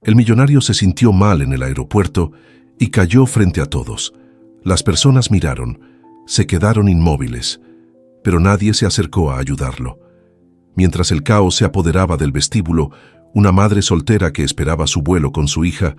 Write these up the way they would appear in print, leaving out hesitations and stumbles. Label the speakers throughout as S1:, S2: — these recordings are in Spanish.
S1: El millonario se sintió mal en el aeropuerto y cayó frente a todos. Las personas miraron, se quedaron inmóviles, pero nadie se acercó a ayudarlo. Mientras el caos se apoderaba del vestíbulo, una madre soltera que esperaba su vuelo con su hija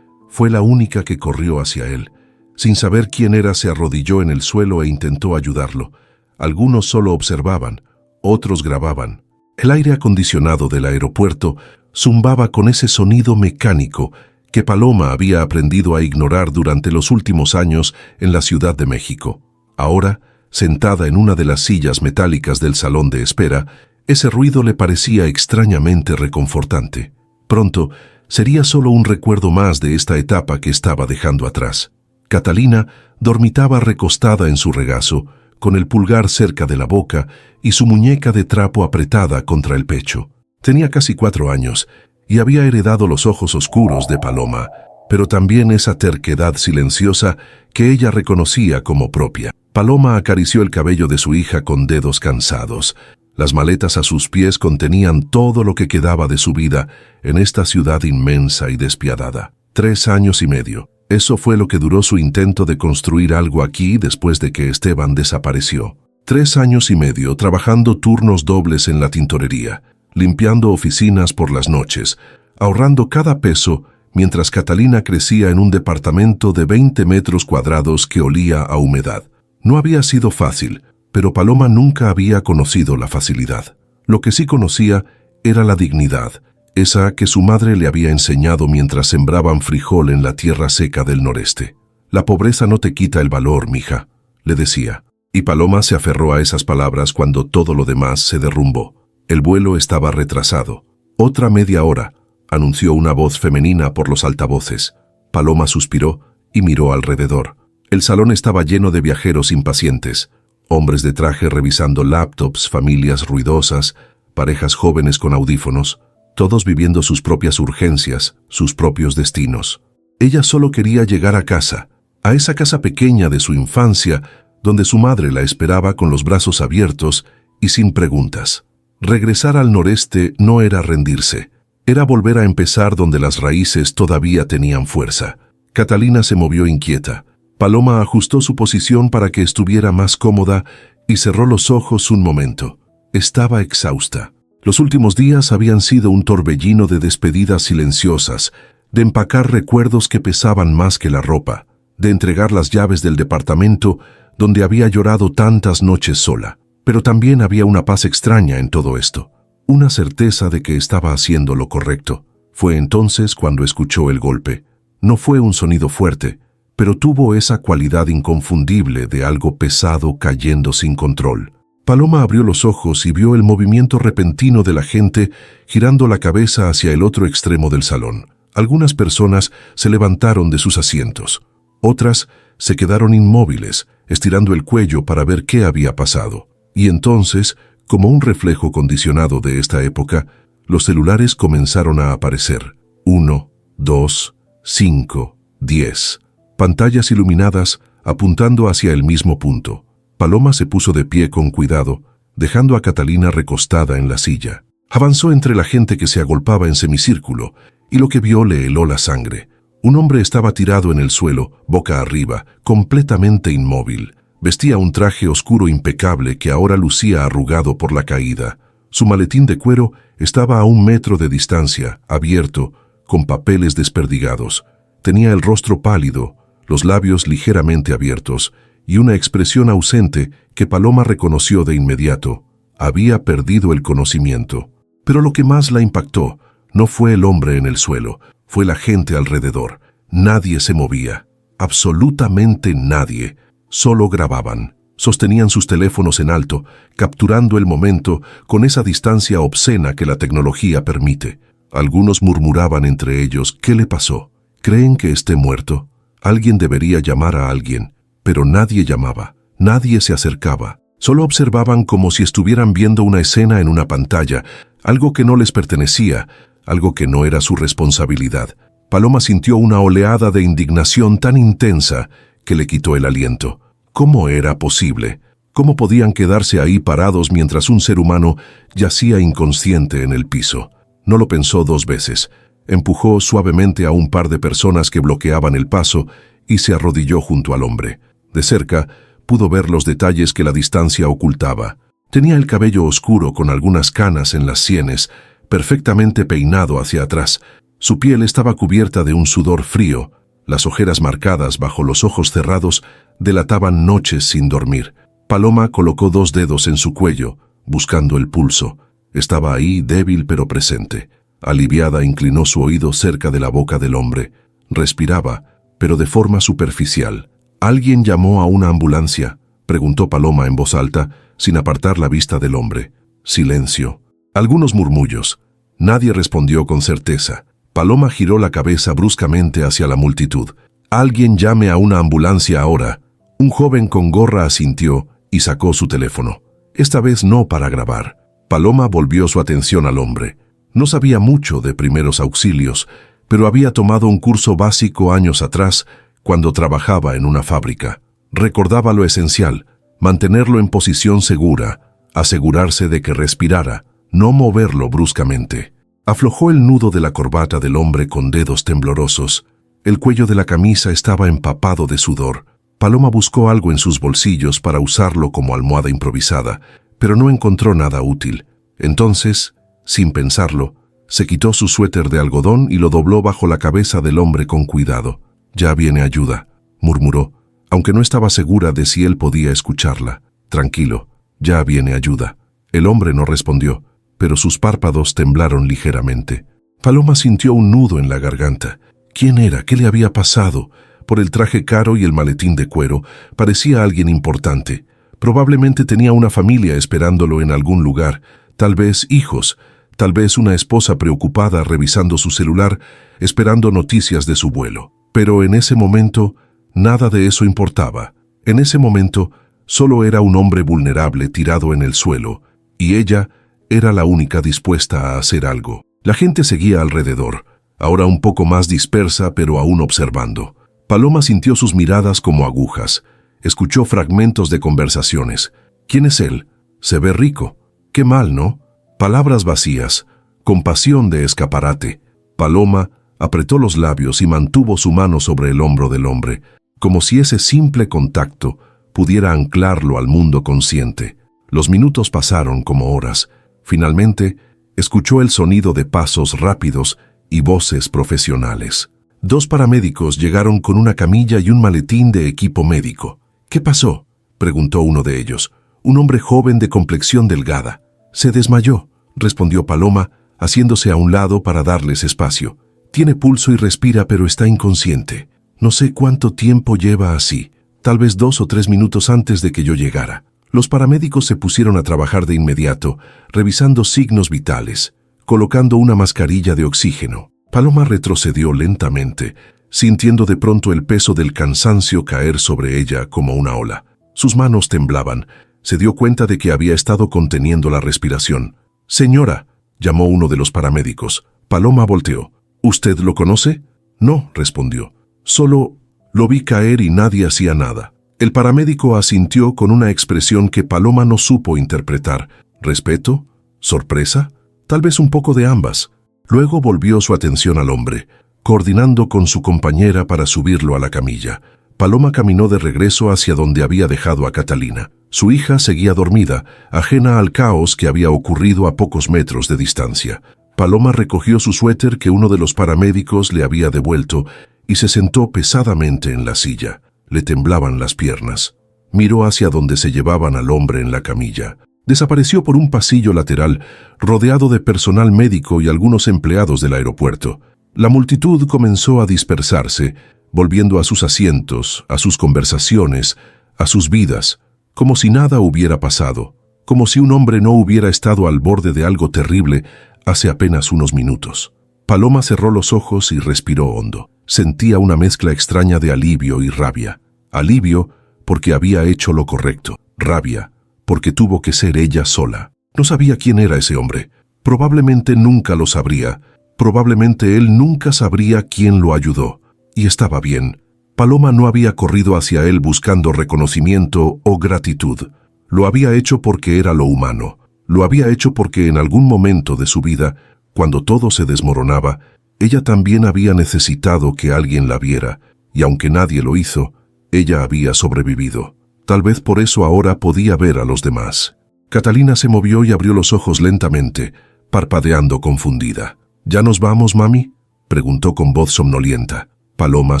S1: fue la única que corrió hacia él. Sin saber quién era, se arrodilló en el suelo e intentó ayudarlo. Algunos solo observaban, otros grababan. El aire acondicionado del aeropuerto zumbaba con ese sonido mecánico que Paloma había aprendido a ignorar durante los últimos años en la Ciudad de México. Ahora, sentada en una de las sillas metálicas del salón de espera, ese ruido le parecía extrañamente reconfortante. Pronto, sería solo un recuerdo más de esta etapa que estaba dejando atrás. Catalina dormitaba recostada en su regazo, con el pulgar cerca de la boca y su muñeca de trapo apretada contra el pecho. Tenía casi 4 años y había heredado los ojos oscuros de Paloma, pero también esa terquedad silenciosa que ella reconocía como propia. Paloma acarició el cabello de su hija con dedos cansados. Las maletas a sus pies contenían todo lo que quedaba de su vida en esta ciudad inmensa y despiadada. 3 años y medio. Eso fue lo que duró su intento de construir algo aquí después de que Esteban desapareció. 3 años y medio trabajando turnos dobles en la tintorería, limpiando oficinas por las noches, ahorrando cada peso mientras Catalina crecía en un departamento de 20 metros cuadrados que olía a humedad. No había sido fácil, pero Paloma nunca había conocido la facilidad. Lo que sí conocía era la dignidad, esa que su madre le había enseñado mientras sembraban frijol en la tierra seca del noreste. «La pobreza no te quita el valor, mija», le decía. Y Paloma se aferró a esas palabras cuando todo lo demás se derrumbó. El vuelo estaba retrasado. «Otra media hora», anunció una voz femenina por los altavoces. Paloma suspiró y miró alrededor. El salón estaba lleno de viajeros impacientes, hombres de traje revisando laptops, familias ruidosas, parejas jóvenes con audífonos, todos viviendo sus propias urgencias, sus propios destinos. Ella solo quería llegar a casa, a esa casa pequeña de su infancia, donde su madre la esperaba con los brazos abiertos y sin preguntas. Regresar al noreste no era rendirse, era volver a empezar donde las raíces todavía tenían fuerza. Catalina se movió inquieta. Paloma ajustó su posición para que estuviera más cómoda y cerró los ojos un momento. Estaba exhausta. Los últimos días habían sido un torbellino de despedidas silenciosas, de empacar recuerdos que pesaban más que la ropa, de entregar las llaves del departamento donde había llorado tantas noches sola. Pero también había una paz extraña en todo esto, una certeza de que estaba haciendo lo correcto. Fue entonces cuando escuchó el golpe. No fue un sonido fuerte, pero tuvo esa cualidad inconfundible de algo pesado cayendo sin control. Paloma abrió los ojos y vio el movimiento repentino de la gente girando la cabeza hacia el otro extremo del salón. Algunas personas se levantaron de sus asientos. Otras se quedaron inmóviles, estirando el cuello para ver qué había pasado. Y entonces, como un reflejo condicionado de esta época, los celulares comenzaron a aparecer. 1, 2, 5, 10. Pantallas iluminadas apuntando hacia el mismo punto. Paloma se puso de pie con cuidado, dejando a Catalina recostada en la silla. Avanzó entre la gente que se agolpaba en semicírculo, y lo que vio le heló la sangre. Un hombre estaba tirado en el suelo, boca arriba, completamente inmóvil. Vestía un traje oscuro impecable que ahora lucía arrugado por la caída. Su maletín de cuero estaba a 1 metro de distancia, abierto, con papeles desperdigados. Tenía el rostro pálido, los labios ligeramente abiertos, y una expresión ausente que Paloma reconoció de inmediato. Había perdido el conocimiento. Pero lo que más la impactó no fue el hombre en el suelo, fue la gente alrededor. Nadie se movía, absolutamente nadie. Solo grababan. Sostenían sus teléfonos en alto, capturando el momento con esa distancia obscena que la tecnología permite. Algunos murmuraban entre ellos: ¿qué le pasó? ¿Creen que esté muerto? Alguien debería llamar a alguien. Pero nadie llamaba, nadie se acercaba. Solo observaban como si estuvieran viendo una escena en una pantalla, algo que no les pertenecía, algo que no era su responsabilidad. Paloma sintió una oleada de indignación tan intensa que le quitó el aliento. ¿Cómo era posible? ¿Cómo podían quedarse ahí parados mientras un ser humano yacía inconsciente en el piso? No lo pensó 2 veces. empujó suavemente a un par de personas que bloqueaban el paso y se arrodilló junto al hombre. De cerca, pudo ver los detalles que la distancia ocultaba. Tenía el cabello oscuro con algunas canas en las sienes, perfectamente peinado hacia atrás. Su piel estaba cubierta de un sudor frío. Las ojeras marcadas bajo los ojos cerrados delataban noches sin dormir. Paloma colocó 2 dedos en su cuello, buscando el pulso. Estaba ahí, débil pero presente. Aliviada, inclinó su oído cerca de la boca del hombre. Respiraba, pero de forma superficial. «¿Alguien llamó a una ambulancia?», preguntó Paloma en voz alta, sin apartar la vista del hombre. Silencio. Algunos murmullos. Nadie respondió con certeza. Paloma giró la cabeza bruscamente hacia la multitud. «Alguien llame a una ambulancia ahora». Un joven con gorra asintió y sacó su teléfono. Esta vez no para grabar. Paloma volvió su atención al hombre. No sabía mucho de primeros auxilios, pero había tomado un curso básico años atrás cuando trabajaba en una fábrica. Recordaba lo esencial: mantenerlo en posición segura, asegurarse de que respirara, no moverlo bruscamente. Aflojó el nudo de la corbata del hombre con dedos temblorosos. El cuello de la camisa estaba empapado de sudor. Paloma buscó algo en sus bolsillos para usarlo como almohada improvisada, pero no encontró nada útil. Entonces, sin pensarlo, se quitó su suéter de algodón y lo dobló bajo la cabeza del hombre con cuidado. «Ya viene ayuda», murmuró, aunque no estaba segura de si él podía escucharla. «Tranquilo, ya viene ayuda». El hombre no respondió, pero sus párpados temblaron ligeramente. Paloma sintió un nudo en la garganta. ¿Quién era? ¿Qué le había pasado? Por el traje caro y el maletín de cuero, parecía alguien importante. Probablemente tenía una familia esperándolo en algún lugar, tal vez hijos, tal vez una esposa preocupada revisando su celular, esperando noticias de su vuelo. Pero en ese momento, nada de eso importaba. En ese momento, solo era un hombre vulnerable tirado en el suelo, y ella era la única dispuesta a hacer algo. La gente seguía alrededor, ahora un poco más dispersa, pero aún observando. Paloma sintió sus miradas como agujas. Escuchó fragmentos de conversaciones. «¿Quién es él? Se ve rico. Qué mal, ¿no?». Palabras vacías, compasión de escaparate. Paloma apretó los labios y mantuvo su mano sobre el hombro del hombre, como si ese simple contacto pudiera anclarlo al mundo consciente. Los minutos pasaron como horas. Finalmente, escuchó el sonido de pasos rápidos y voces profesionales. 2 paramédicos llegaron con una camilla y un maletín de equipo médico. «¿Qué pasó?», preguntó uno de ellos, un hombre joven de complexión delgada. «Se desmayó», respondió Paloma, haciéndose a un lado para darles espacio. «Tiene pulso y respira, pero está inconsciente. No sé cuánto tiempo lleva así, tal vez 2 o 3 minutos antes de que yo llegara». Los paramédicos se pusieron a trabajar de inmediato, revisando signos vitales, colocando una mascarilla de oxígeno. Paloma retrocedió lentamente, sintiendo de pronto el peso del cansancio caer sobre ella como una ola. Sus manos temblaban. Se dio cuenta de que había estado conteniendo la respiración. «Señora», llamó uno de los paramédicos. Paloma volteó. «¿Usted lo conoce?». «No», respondió. «Solo lo vi caer y nadie hacía nada». El paramédico asintió con una expresión que Paloma no supo interpretar. ¿Respeto? ¿Sorpresa? Tal vez un poco de ambas. Luego volvió su atención al hombre, coordinando con su compañera para subirlo a la camilla. Paloma caminó de regreso hacia donde había dejado a Catalina. Su hija seguía dormida, ajena al caos que había ocurrido a pocos metros de distancia. Paloma recogió su suéter que uno de los paramédicos le había devuelto y se sentó pesadamente en la silla. Le temblaban las piernas. Miró hacia donde se llevaban al hombre en la camilla. Desapareció por un pasillo lateral, rodeado de personal médico y algunos empleados del aeropuerto. La multitud comenzó a dispersarse, volviendo a sus asientos, a sus conversaciones, a sus vidas, como si nada hubiera pasado, como si un hombre no hubiera estado al borde de algo terrible hace apenas unos minutos. Paloma cerró los ojos y respiró hondo. Sentía una mezcla extraña de alivio y rabia. Alivio porque había hecho lo correcto. Rabia porque tuvo que ser ella sola. No sabía quién era ese hombre. Probablemente nunca lo sabría. Probablemente él nunca sabría quién lo ayudó. Y estaba bien. Paloma no había corrido hacia él buscando reconocimiento o gratitud. Lo había hecho porque era lo humano. Lo había hecho porque en algún momento de su vida, cuando todo se desmoronaba, Ella también había necesitado que alguien la viera, y aunque nadie lo hizo, ella había sobrevivido. Tal vez por eso ahora podía ver a los demás. Catalina se movió y abrió los ojos lentamente, parpadeando confundida. ¿Ya nos vamos, mami?, preguntó con voz somnolienta. Paloma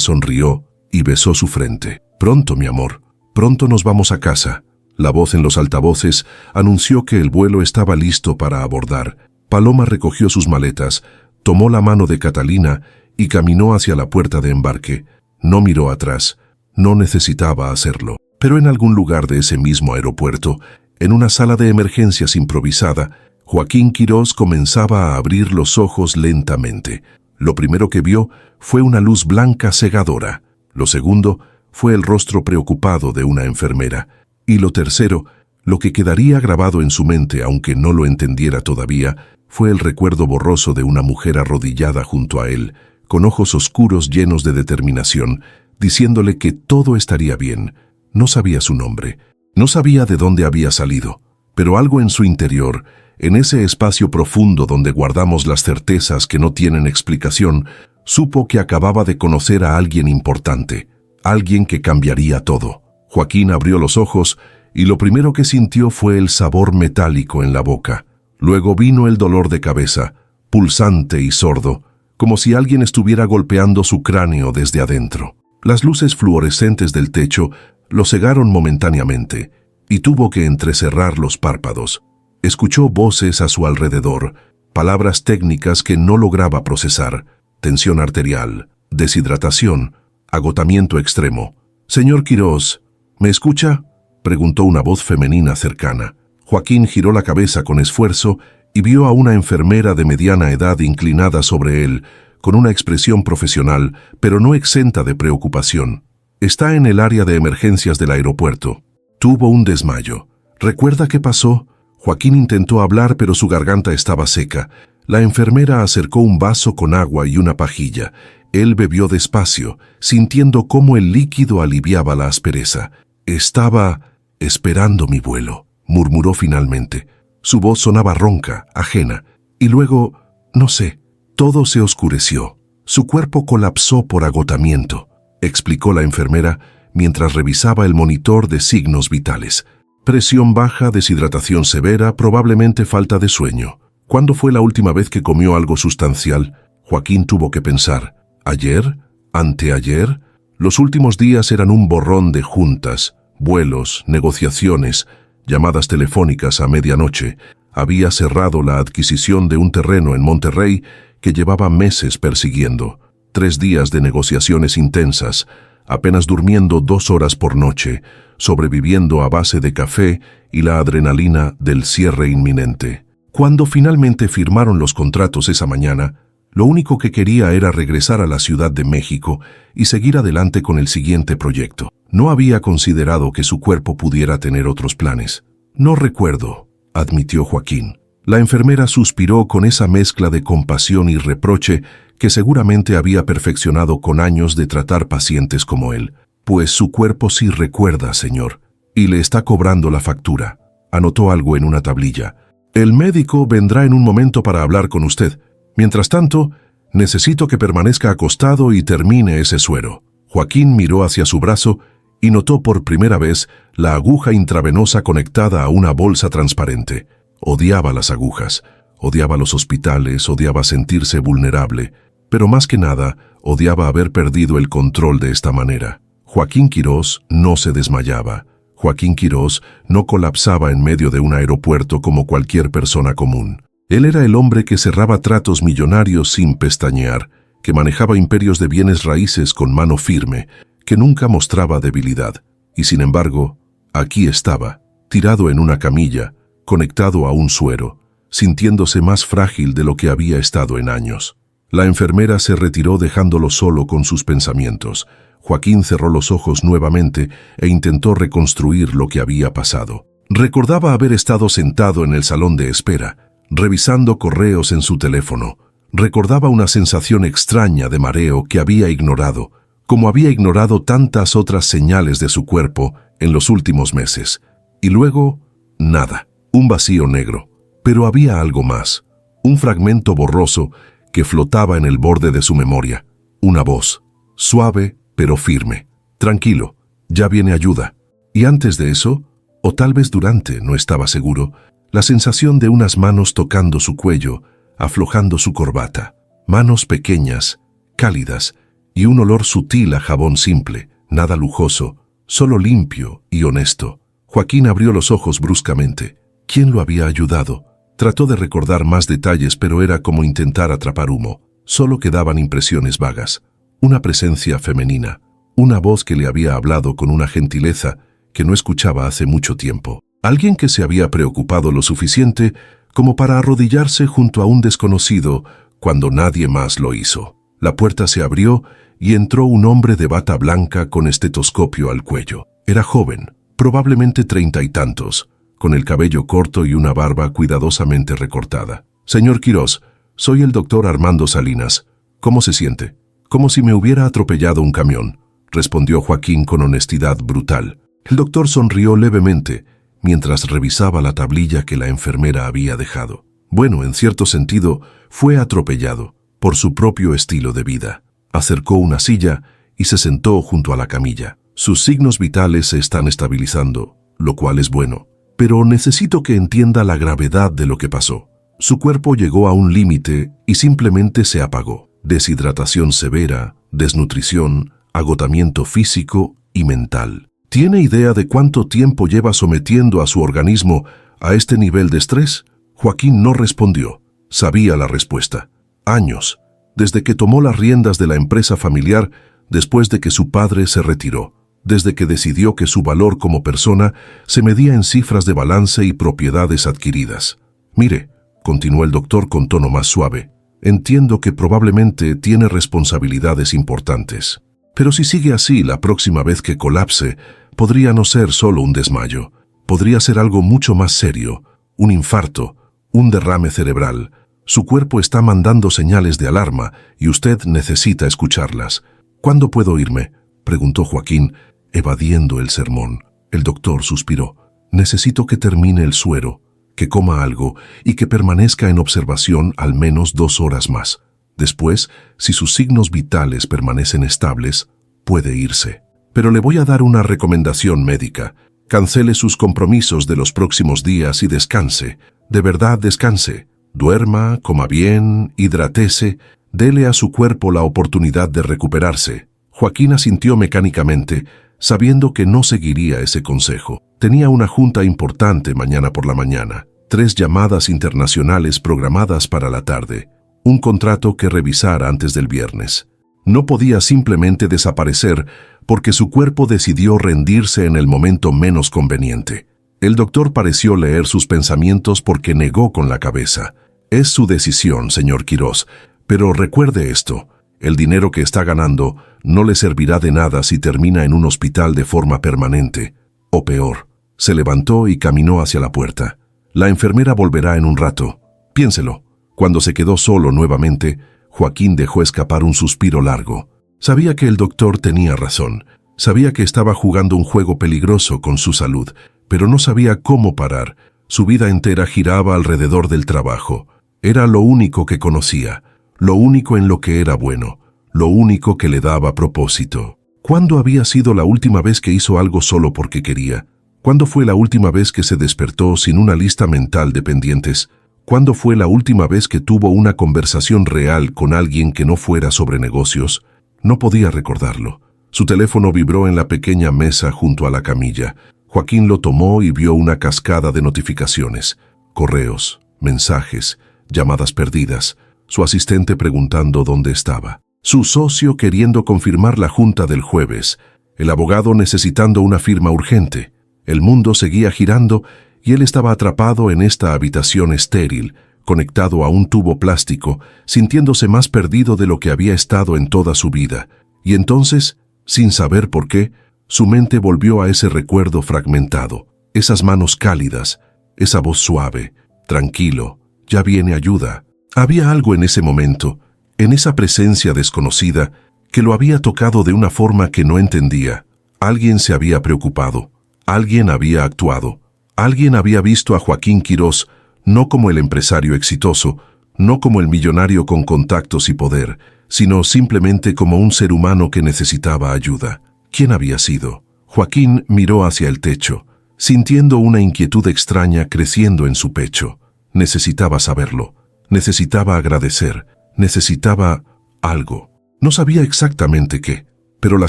S1: sonrió y besó su frente. Pronto, mi amor, pronto nos vamos a casa. La voz en los altavoces anunció que el vuelo estaba listo para abordar. Paloma recogió sus maletas, tomó la mano de Catalina y caminó hacia la puerta de embarque. No miró atrás, no necesitaba hacerlo. Pero en algún lugar de ese mismo aeropuerto, en una sala de emergencias improvisada, Joaquín Quirós comenzaba a abrir los ojos lentamente. Lo primero que vio fue una luz blanca cegadora. Lo segundo fue el rostro preocupado de una enfermera. Y lo tercero, lo que quedaría grabado en su mente, aunque no lo entendiera todavía, fue el recuerdo borroso de una mujer arrodillada junto a él, con ojos oscuros llenos de determinación, diciéndole que todo estaría bien. No sabía su nombre, no sabía de dónde había salido, pero algo en su interior, en ese espacio profundo donde guardamos las certezas que no tienen explicación, supo que acababa de conocer a alguien importante, alguien que cambiaría todo. Joaquín abrió los ojos y lo primero que sintió fue el sabor metálico en la boca. Luego vino el dolor de cabeza, pulsante y sordo, como si alguien estuviera golpeando su cráneo desde adentro. Las luces fluorescentes del techo lo cegaron momentáneamente y tuvo que entrecerrar los párpados. Escuchó voces a su alrededor, palabras técnicas que no lograba procesar: tensión arterial, deshidratación, agotamiento extremo. «Señor Quirós, ¿me escucha?», preguntó una voz femenina cercana. Joaquín giró la cabeza con esfuerzo y vio a una enfermera de mediana edad inclinada sobre él, con una expresión profesional, pero no exenta de preocupación. «Está en el área de emergencias del aeropuerto. Tuvo un desmayo. ¿Recuerda qué pasó?». Joaquín intentó hablar, pero su garganta estaba seca. La enfermera acercó un vaso con agua y una pajilla. Él bebió despacio, sintiendo cómo el líquido aliviaba la aspereza. «Estaba esperando mi vuelo», murmuró finalmente. Su voz sonaba ronca, ajena. Y luego, no sé, todo se oscureció. Su cuerpo colapsó por agotamiento, explicó la enfermera mientras revisaba el monitor de signos vitales. Presión baja, deshidratación severa, probablemente falta de sueño. ¿Cuándo fue la última vez que comió algo sustancial? Joaquín tuvo que pensar. ¿Ayer? ¿Anteayer? Los últimos días eran un borrón de juntas, vuelos, negociaciones, llamadas telefónicas a medianoche. Había cerrado la adquisición de un terreno en Monterrey que llevaba meses persiguiendo. 3 días de negociaciones intensas, apenas durmiendo 2 horas por noche, sobreviviendo a base de café y la adrenalina del cierre inminente. Cuando finalmente firmaron los contratos esa mañana, lo único que quería era regresar a la Ciudad de México y seguir adelante con el siguiente proyecto. No había considerado que su cuerpo pudiera tener otros planes. «No recuerdo», admitió Joaquín. La enfermera suspiró con esa mezcla de compasión y reproche que seguramente había perfeccionado con años de tratar pacientes como él. «Pues su cuerpo sí recuerda, señor, y le está cobrando la factura». Anotó algo en una tablilla. «El médico vendrá en un momento para hablar con usted. Mientras tanto, necesito que permanezca acostado y termine ese suero». Joaquín miró hacia su brazo y notó por primera vez la aguja intravenosa conectada a una bolsa transparente. Odiaba las agujas, odiaba los hospitales, odiaba sentirse vulnerable, pero más que nada, odiaba haber perdido el control de esta manera. Joaquín Quirós no se desmayaba. Joaquín Quirós no colapsaba en medio de un aeropuerto como cualquier persona común. Él era el hombre que cerraba tratos millonarios sin pestañear, que manejaba imperios de bienes raíces con mano firme, que nunca mostraba debilidad. Y sin embargo, aquí estaba, tirado en una camilla, conectado a un suero, sintiéndose más frágil de lo que había estado en años. La enfermera se retiró dejándolo solo con sus pensamientos. Joaquín cerró los ojos nuevamente e intentó reconstruir lo que había pasado. Recordaba haber estado sentado en el salón de espera, revisando correos en su teléfono. Recordaba una sensación extraña de mareo que había ignorado, como había ignorado tantas otras señales de su cuerpo en los últimos meses. Y luego, nada, un vacío negro. Pero había algo más, un fragmento borroso que flotaba en el borde de su memoria. Una voz, suave pero firme. Tranquilo, ya viene ayuda. Y antes de eso, o tal vez durante, no estaba seguro, la sensación de unas manos tocando su cuello, aflojando su corbata. Manos pequeñas, cálidas, y un olor sutil a jabón simple, nada lujoso, solo limpio y honesto. Joaquín abrió los ojos bruscamente. ¿Quién lo había ayudado? Trató de recordar más detalles, pero era como intentar atrapar humo. Solo quedaban impresiones vagas. Una presencia femenina, una voz que le había hablado con una gentileza que no escuchaba hace mucho tiempo. Alguien que se había preocupado lo suficiente como para arrodillarse junto a un desconocido cuando nadie más lo hizo. La puerta se abrió y entró un hombre de bata blanca con estetoscopio al cuello. Era joven, probablemente 30 y tantos, con el cabello corto y una barba cuidadosamente recortada. Señor Quirós, soy el doctor Armando Salinas. ¿Cómo se siente? Como si me hubiera atropellado un camión, respondió Joaquín con honestidad brutal. El doctor sonrió levemente mientras revisaba la tablilla que la enfermera había dejado. Bueno, en cierto sentido, fue atropellado por su propio estilo de vida. Acercó una silla y se sentó junto a la camilla. Sus signos vitales se están estabilizando, lo cual es bueno. Pero necesito que entienda la gravedad de lo que pasó. Su cuerpo llegó a un límite y simplemente se apagó. Deshidratación severa, desnutrición, agotamiento físico y mental. ¿Tiene idea de cuánto tiempo lleva sometiendo a su organismo a este nivel de estrés? Joaquín no respondió. Sabía la respuesta. Años, desde que tomó las riendas de la empresa familiar después de que su padre se retiró, desde que decidió que su valor como persona se medía en cifras de balance y propiedades adquiridas. Mire, continuó el doctor con tono más suave, entiendo que probablemente tiene responsabilidades importantes. Pero si sigue así, la próxima vez que colapse, podría no ser solo un desmayo. Podría ser algo mucho más serio, un infarto, un derrame cerebral. Su cuerpo está mandando señales de alarma y usted necesita escucharlas. ¿Cuándo puedo irme?, preguntó Joaquín, evadiendo el sermón. El doctor suspiró. Necesito que termine el suero, que coma algo y que permanezca en observación al menos 2 horas más. Después, si sus signos vitales permanecen estables, puede irse. Pero le voy a dar una recomendación médica. Cancele sus compromisos de los próximos días y descanse. De verdad descanse. Duerma, coma bien, hidratese, dele a su cuerpo la oportunidad de recuperarse. Joaquín asintió mecánicamente, sabiendo que no seguiría ese consejo. Tenía una junta importante mañana por la mañana, 3 llamadas internacionales programadas para la tarde, un contrato que revisar antes del viernes. No podía simplemente desaparecer porque su cuerpo decidió rendirse en el momento menos conveniente. El doctor pareció leer sus pensamientos porque negó con la cabeza. Es su decisión, señor Quirós, pero recuerde esto, el dinero que está ganando no le servirá de nada si termina en un hospital de forma permanente, o peor. Se levantó y caminó hacia la puerta. La enfermera volverá en un rato. Piénselo. Cuando se quedó solo nuevamente, Joaquín dejó escapar un suspiro largo. Sabía que el doctor tenía razón. Sabía que estaba jugando un juego peligroso con su salud, pero no sabía cómo parar. Su vida entera giraba alrededor del trabajo. Era lo único que conocía, lo único en lo que era bueno, lo único que le daba propósito. ¿Cuándo había sido la última vez que hizo algo solo porque quería? ¿Cuándo fue la última vez que se despertó sin una lista mental de pendientes? ¿Cuándo fue la última vez que tuvo una conversación real con alguien que no fuera sobre negocios? No podía recordarlo. Su teléfono vibró en la pequeña mesa junto a la camilla. Joaquín lo tomó y vio una cascada de notificaciones, correos, mensajes, llamadas perdidas, su asistente preguntando dónde estaba, su socio queriendo confirmar la junta del jueves, el abogado necesitando una firma urgente. El mundo seguía girando y él estaba atrapado en esta habitación estéril, conectado a un tubo plástico, sintiéndose más perdido de lo que había estado en toda su vida. Y entonces, sin saber por qué, su mente volvió a ese recuerdo fragmentado, esas manos cálidas, esa voz suave, tranquilo, ya viene ayuda. Había algo en ese momento, en esa presencia desconocida, que lo había tocado de una forma que no entendía. Alguien se había preocupado, alguien había actuado, alguien había visto a Joaquín Quirós no como el empresario exitoso, no como el millonario con contactos y poder, sino simplemente como un ser humano que necesitaba ayuda. ¿Quién había sido? Joaquín miró hacia el techo, sintiendo una inquietud extraña creciendo en su pecho. Necesitaba saberlo, necesitaba agradecer, necesitaba algo. No sabía exactamente qué, pero la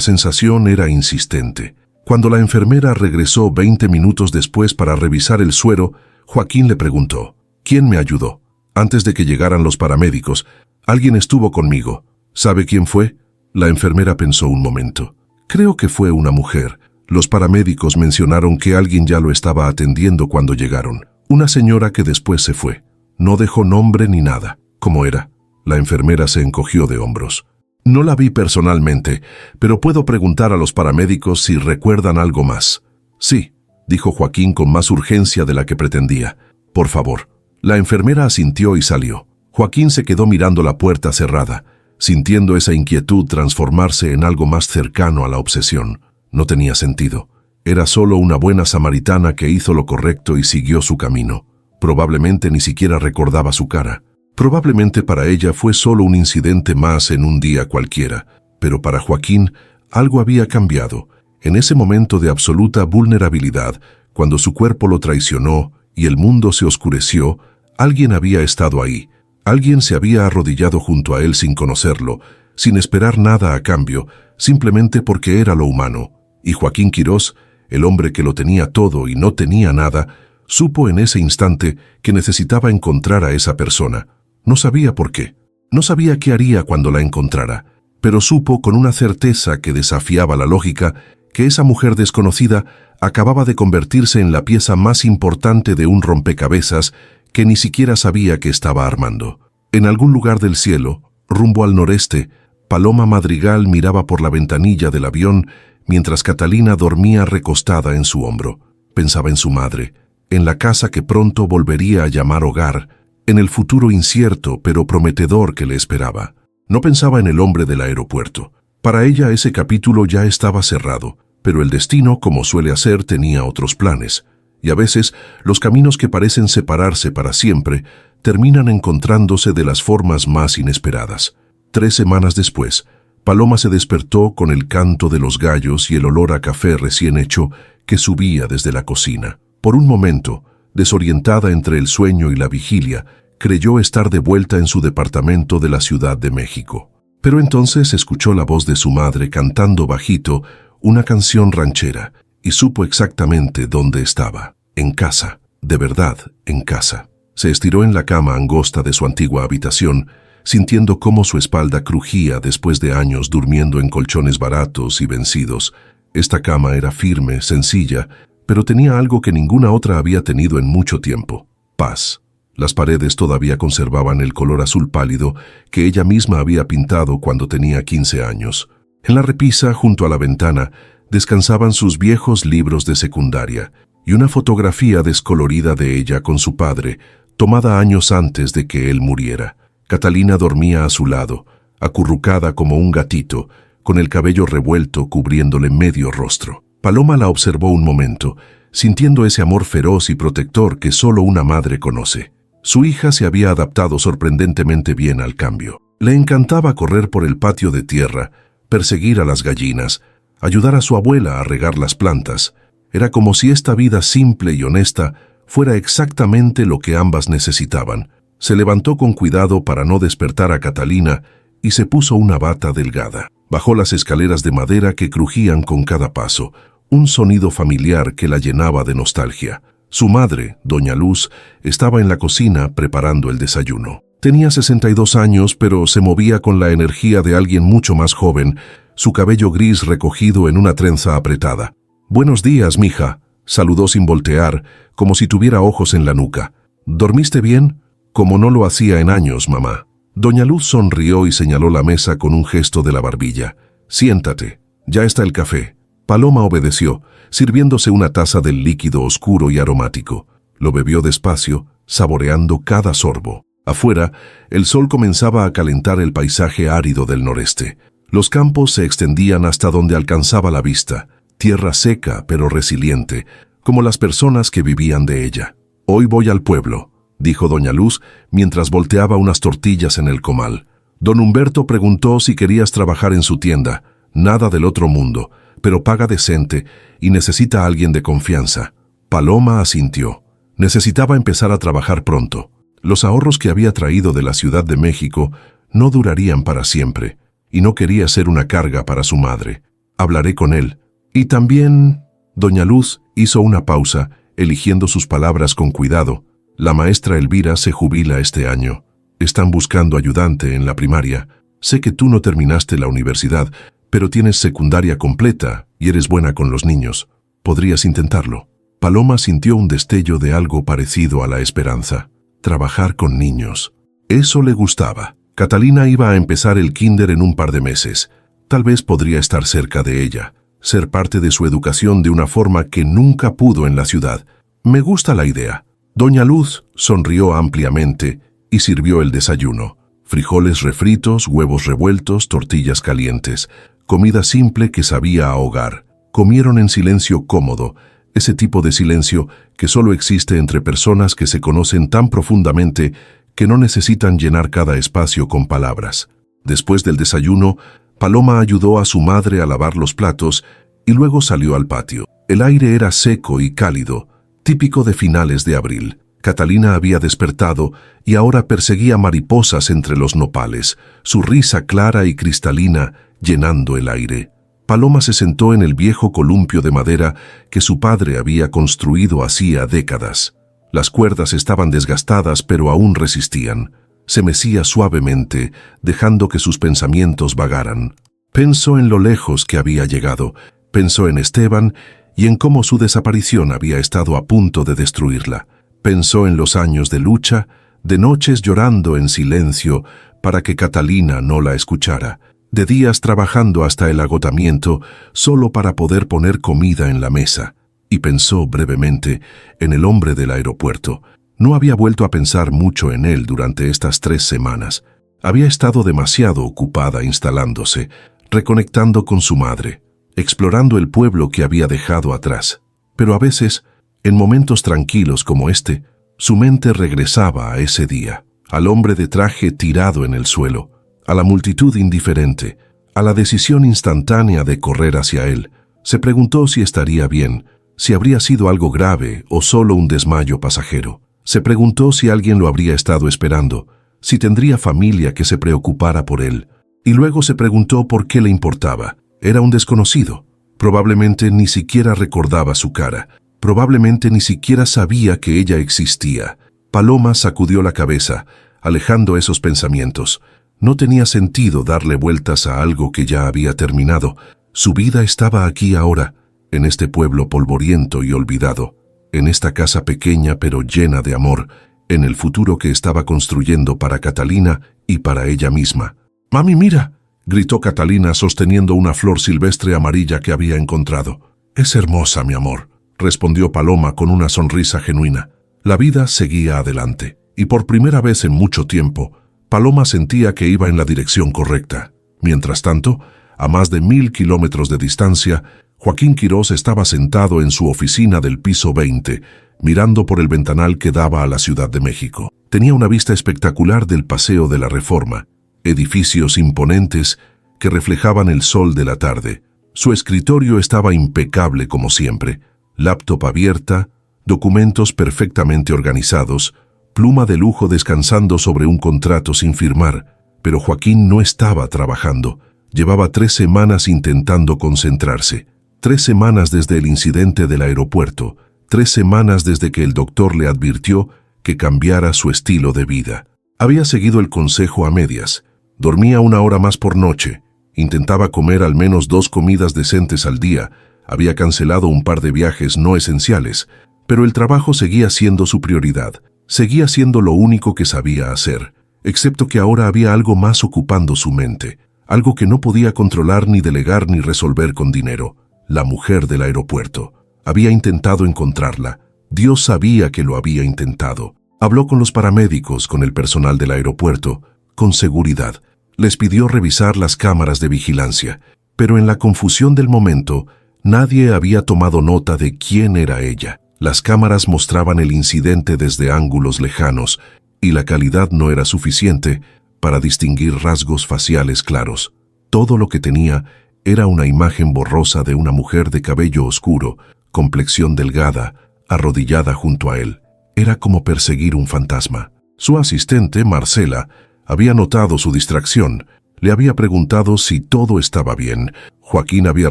S1: sensación era insistente. Cuando la enfermera regresó 20 minutos después para revisar el suero, Joaquín le preguntó: ¿Quién me ayudó? Antes de que llegaran los paramédicos, alguien estuvo conmigo. ¿Sabe quién fue? La enfermera pensó un momento. Creo que fue una mujer. Los paramédicos mencionaron que alguien ya lo estaba atendiendo cuando llegaron. Una señora que después se fue. No dejó nombre ni nada. ¿Cómo era? La enfermera se encogió de hombros. No la vi personalmente, pero puedo preguntar a los paramédicos si recuerdan algo más. Sí, dijo Joaquín con más urgencia de la que pretendía. Por favor. La enfermera asintió y salió. Joaquín se quedó mirando la puerta cerrada, sintiendo esa inquietud transformarse en algo más cercano a la obsesión. No tenía sentido. Era solo una buena samaritana que hizo lo correcto y siguió su camino. Probablemente ni siquiera recordaba su cara. Probablemente para ella fue solo un incidente más en un día cualquiera, pero para Joaquín algo había cambiado. En ese momento de absoluta vulnerabilidad, cuando su cuerpo lo traicionó y el mundo se oscureció, alguien había estado ahí. Alguien se había arrodillado junto a él sin conocerlo, sin esperar nada a cambio, simplemente porque era lo humano. Y Joaquín Quirós, el hombre que lo tenía todo y no tenía nada, supo en ese instante que necesitaba encontrar a esa persona. No sabía por qué, no sabía qué haría cuando la encontrara, pero supo con una certeza que desafiaba la lógica que esa mujer desconocida acababa de convertirse en la pieza más importante de un rompecabezas que ni siquiera sabía que estaba armando. En algún lugar del cielo, rumbo al noreste, Paloma Madrigal miraba por la ventanilla del avión mientras Catalina dormía recostada en su hombro. Pensaba en su madre, en la casa que pronto volvería a llamar hogar, en el futuro incierto pero prometedor que le esperaba. No pensaba en el hombre del aeropuerto. Para ella ese capítulo ya estaba cerrado, pero el destino, como suele hacer, tenía otros planes. Y a veces, los caminos que parecen separarse para siempre terminan encontrándose de las formas más inesperadas. 3 semanas después, Paloma se despertó con el canto de los gallos y el olor a café recién hecho que subía desde la cocina. Por un momento, desorientada entre el sueño y la vigilia, creyó estar de vuelta en su departamento de la Ciudad de México. Pero entonces escuchó la voz de su madre cantando bajito una canción ranchera y supo exactamente dónde estaba. En casa, de verdad, en casa. Se estiró en la cama angosta de su antigua habitación, sintiendo cómo su espalda crujía después de años durmiendo en colchones baratos y vencidos. Esta cama era firme, sencilla, pero tenía algo que ninguna otra había tenido en mucho tiempo: paz. Las paredes todavía conservaban el color azul pálido que ella misma había pintado cuando tenía 15 años. En la repisa, junto a la ventana, descansaban sus viejos libros de secundaria y una fotografía descolorida de ella con su padre, tomada años antes de que él muriera. Catalina dormía a su lado, acurrucada como un gatito, con el cabello revuelto cubriéndole medio rostro. Paloma la observó un momento, sintiendo ese amor feroz y protector que solo una madre conoce. Su hija se había adaptado sorprendentemente bien al cambio. Le encantaba correr por el patio de tierra, perseguir a las gallinas, ayudar a su abuela a regar las plantas. Era como si esta vida simple y honesta fuera exactamente lo que ambas necesitaban. Se levantó con cuidado para no despertar a Catalina y se puso una bata delgada. Bajó las escaleras de madera que crujían con cada paso, un sonido familiar que la llenaba de nostalgia. Su madre, doña Luz, estaba en la cocina preparando el desayuno. Tenía 62 años, pero se movía con la energía de alguien mucho más joven, su cabello gris recogido en una trenza apretada. «Buenos días, mija», saludó sin voltear, como si tuviera ojos en la nuca. «¿Dormiste bien?» «Como no lo hacía en años, mamá». Doña Luz sonrió y señaló la mesa con un gesto de la barbilla. «Siéntate, ya está el café». Paloma obedeció, sirviéndose una taza del líquido oscuro y aromático. Lo bebió despacio, saboreando cada sorbo. Afuera, el sol comenzaba a calentar el paisaje árido del noreste. Los campos se extendían hasta donde alcanzaba la vista, tierra seca pero resiliente, como las personas que vivían de ella. «Hoy voy al pueblo», dijo doña Luz mientras volteaba unas tortillas en el comal. Don Humberto preguntó si querías trabajar en su tienda. Nada del otro mundo, pero paga decente y necesita a alguien de confianza. Paloma asintió. Necesitaba empezar a trabajar pronto. Los ahorros que había traído de la Ciudad de México no durarían para siempre, y no quería ser una carga para su madre. Hablaré con él. Y también... Doña Luz hizo una pausa, eligiendo sus palabras con cuidado. La maestra Elvira se jubila este año. Están buscando ayudante en la primaria. Sé que tú no terminaste la universidad, pero tienes secundaria completa y eres buena con los niños. Podrías intentarlo. Paloma sintió un destello de algo parecido a la esperanza. Trabajar con niños. Eso le gustaba. Catalina iba a empezar el kinder en un par de meses. Tal vez podría estar cerca de ella, ser parte de su educación de una forma que nunca pudo en la ciudad. Me gusta la idea. Doña Luz sonrió ampliamente y sirvió el desayuno. Frijoles refritos, huevos revueltos, tortillas calientes. Comida simple que sabía a hogar. Comieron en silencio cómodo, ese tipo de silencio que solo existe entre personas que se conocen tan profundamente que no necesitan llenar cada espacio con palabras. Después del desayuno, Paloma ayudó a su madre a lavar los platos y luego salió al patio. El aire era seco y cálido, típico de finales de abril. Catalina había despertado y ahora perseguía mariposas entre los nopales, su risa clara y cristalina llenando el aire. Paloma se sentó en el viejo columpio de madera que su padre había construido hacía décadas. Las cuerdas estaban desgastadas, pero aún resistían. Se mecía suavemente, dejando que sus pensamientos vagaran. Pensó en lo lejos que había llegado, pensó en Esteban y en cómo su desaparición había estado a punto de destruirla. Pensó en los años de lucha, de noches llorando en silencio para que Catalina no la escuchara, de días trabajando hasta el agotamiento solo para poder poner comida en la mesa. Y pensó brevemente en el hombre del aeropuerto. No había vuelto a pensar mucho en él durante estas 3 semanas. Había estado demasiado ocupada instalándose, reconectando con su madre, explorando el pueblo que había dejado atrás. Pero a veces, en momentos tranquilos como este, su mente regresaba a ese día, al hombre de traje tirado en el suelo, a la multitud indiferente, a la decisión instantánea de correr hacia él. Se preguntó si estaría bien, si habría sido algo grave o solo un desmayo pasajero. Se preguntó si alguien lo habría estado esperando, si tendría familia que se preocupara por él. Y luego se preguntó por qué le importaba. Era un desconocido. Probablemente ni siquiera recordaba su cara. Probablemente ni siquiera sabía que ella existía. Paloma sacudió la cabeza, alejando esos pensamientos. No tenía sentido darle vueltas a algo que ya había terminado. Su vida estaba aquí ahora, en este pueblo polvoriento y olvidado, en esta casa pequeña pero llena de amor, en el futuro que estaba construyendo para Catalina y para ella misma. «¡Mami, mira!», gritó Catalina sosteniendo una flor silvestre amarilla que había encontrado. «Es hermosa, mi amor», respondió Paloma con una sonrisa genuina. La vida seguía adelante, y por primera vez en mucho tiempo, Paloma sentía que iba en la dirección correcta. Mientras tanto, a más de 1000 kilómetros de distancia, Joaquín Quirós estaba sentado en su oficina del piso 20, mirando por el ventanal que daba a la Ciudad de México. Tenía una vista espectacular del Paseo de la Reforma, edificios imponentes que reflejaban el sol de la tarde. Su escritorio estaba impecable como siempre, laptop abierta, documentos perfectamente organizados, pluma de lujo descansando sobre un contrato sin firmar, pero Joaquín no estaba trabajando. Llevaba 3 semanas intentando concentrarse. 3 semanas desde el incidente del aeropuerto, 3 semanas desde que el doctor le advirtió que cambiara su estilo de vida. Había seguido el consejo a medias, dormía 1 hora más por noche, intentaba comer al menos 2 comidas decentes al día, había cancelado un par de viajes no esenciales, pero el trabajo seguía siendo su prioridad, seguía siendo lo único que sabía hacer, excepto que ahora había algo más ocupando su mente, algo que no podía controlar ni delegar ni resolver con dinero. La mujer del aeropuerto. Había intentado encontrarla. Dios sabía que lo había intentado. Habló con los paramédicos, con el personal del aeropuerto, con seguridad. Les pidió revisar las cámaras de vigilancia, pero en la confusión del momento, nadie había tomado nota de quién era ella. Las cámaras mostraban el incidente desde ángulos lejanos y la calidad no era suficiente para distinguir rasgos faciales claros. Todo lo que tenía era una imagen borrosa de una mujer de cabello oscuro, complexión delgada, arrodillada junto a él. Era como perseguir un fantasma. Su asistente, Marcela, había notado su distracción. Le había preguntado si todo estaba bien. Joaquín había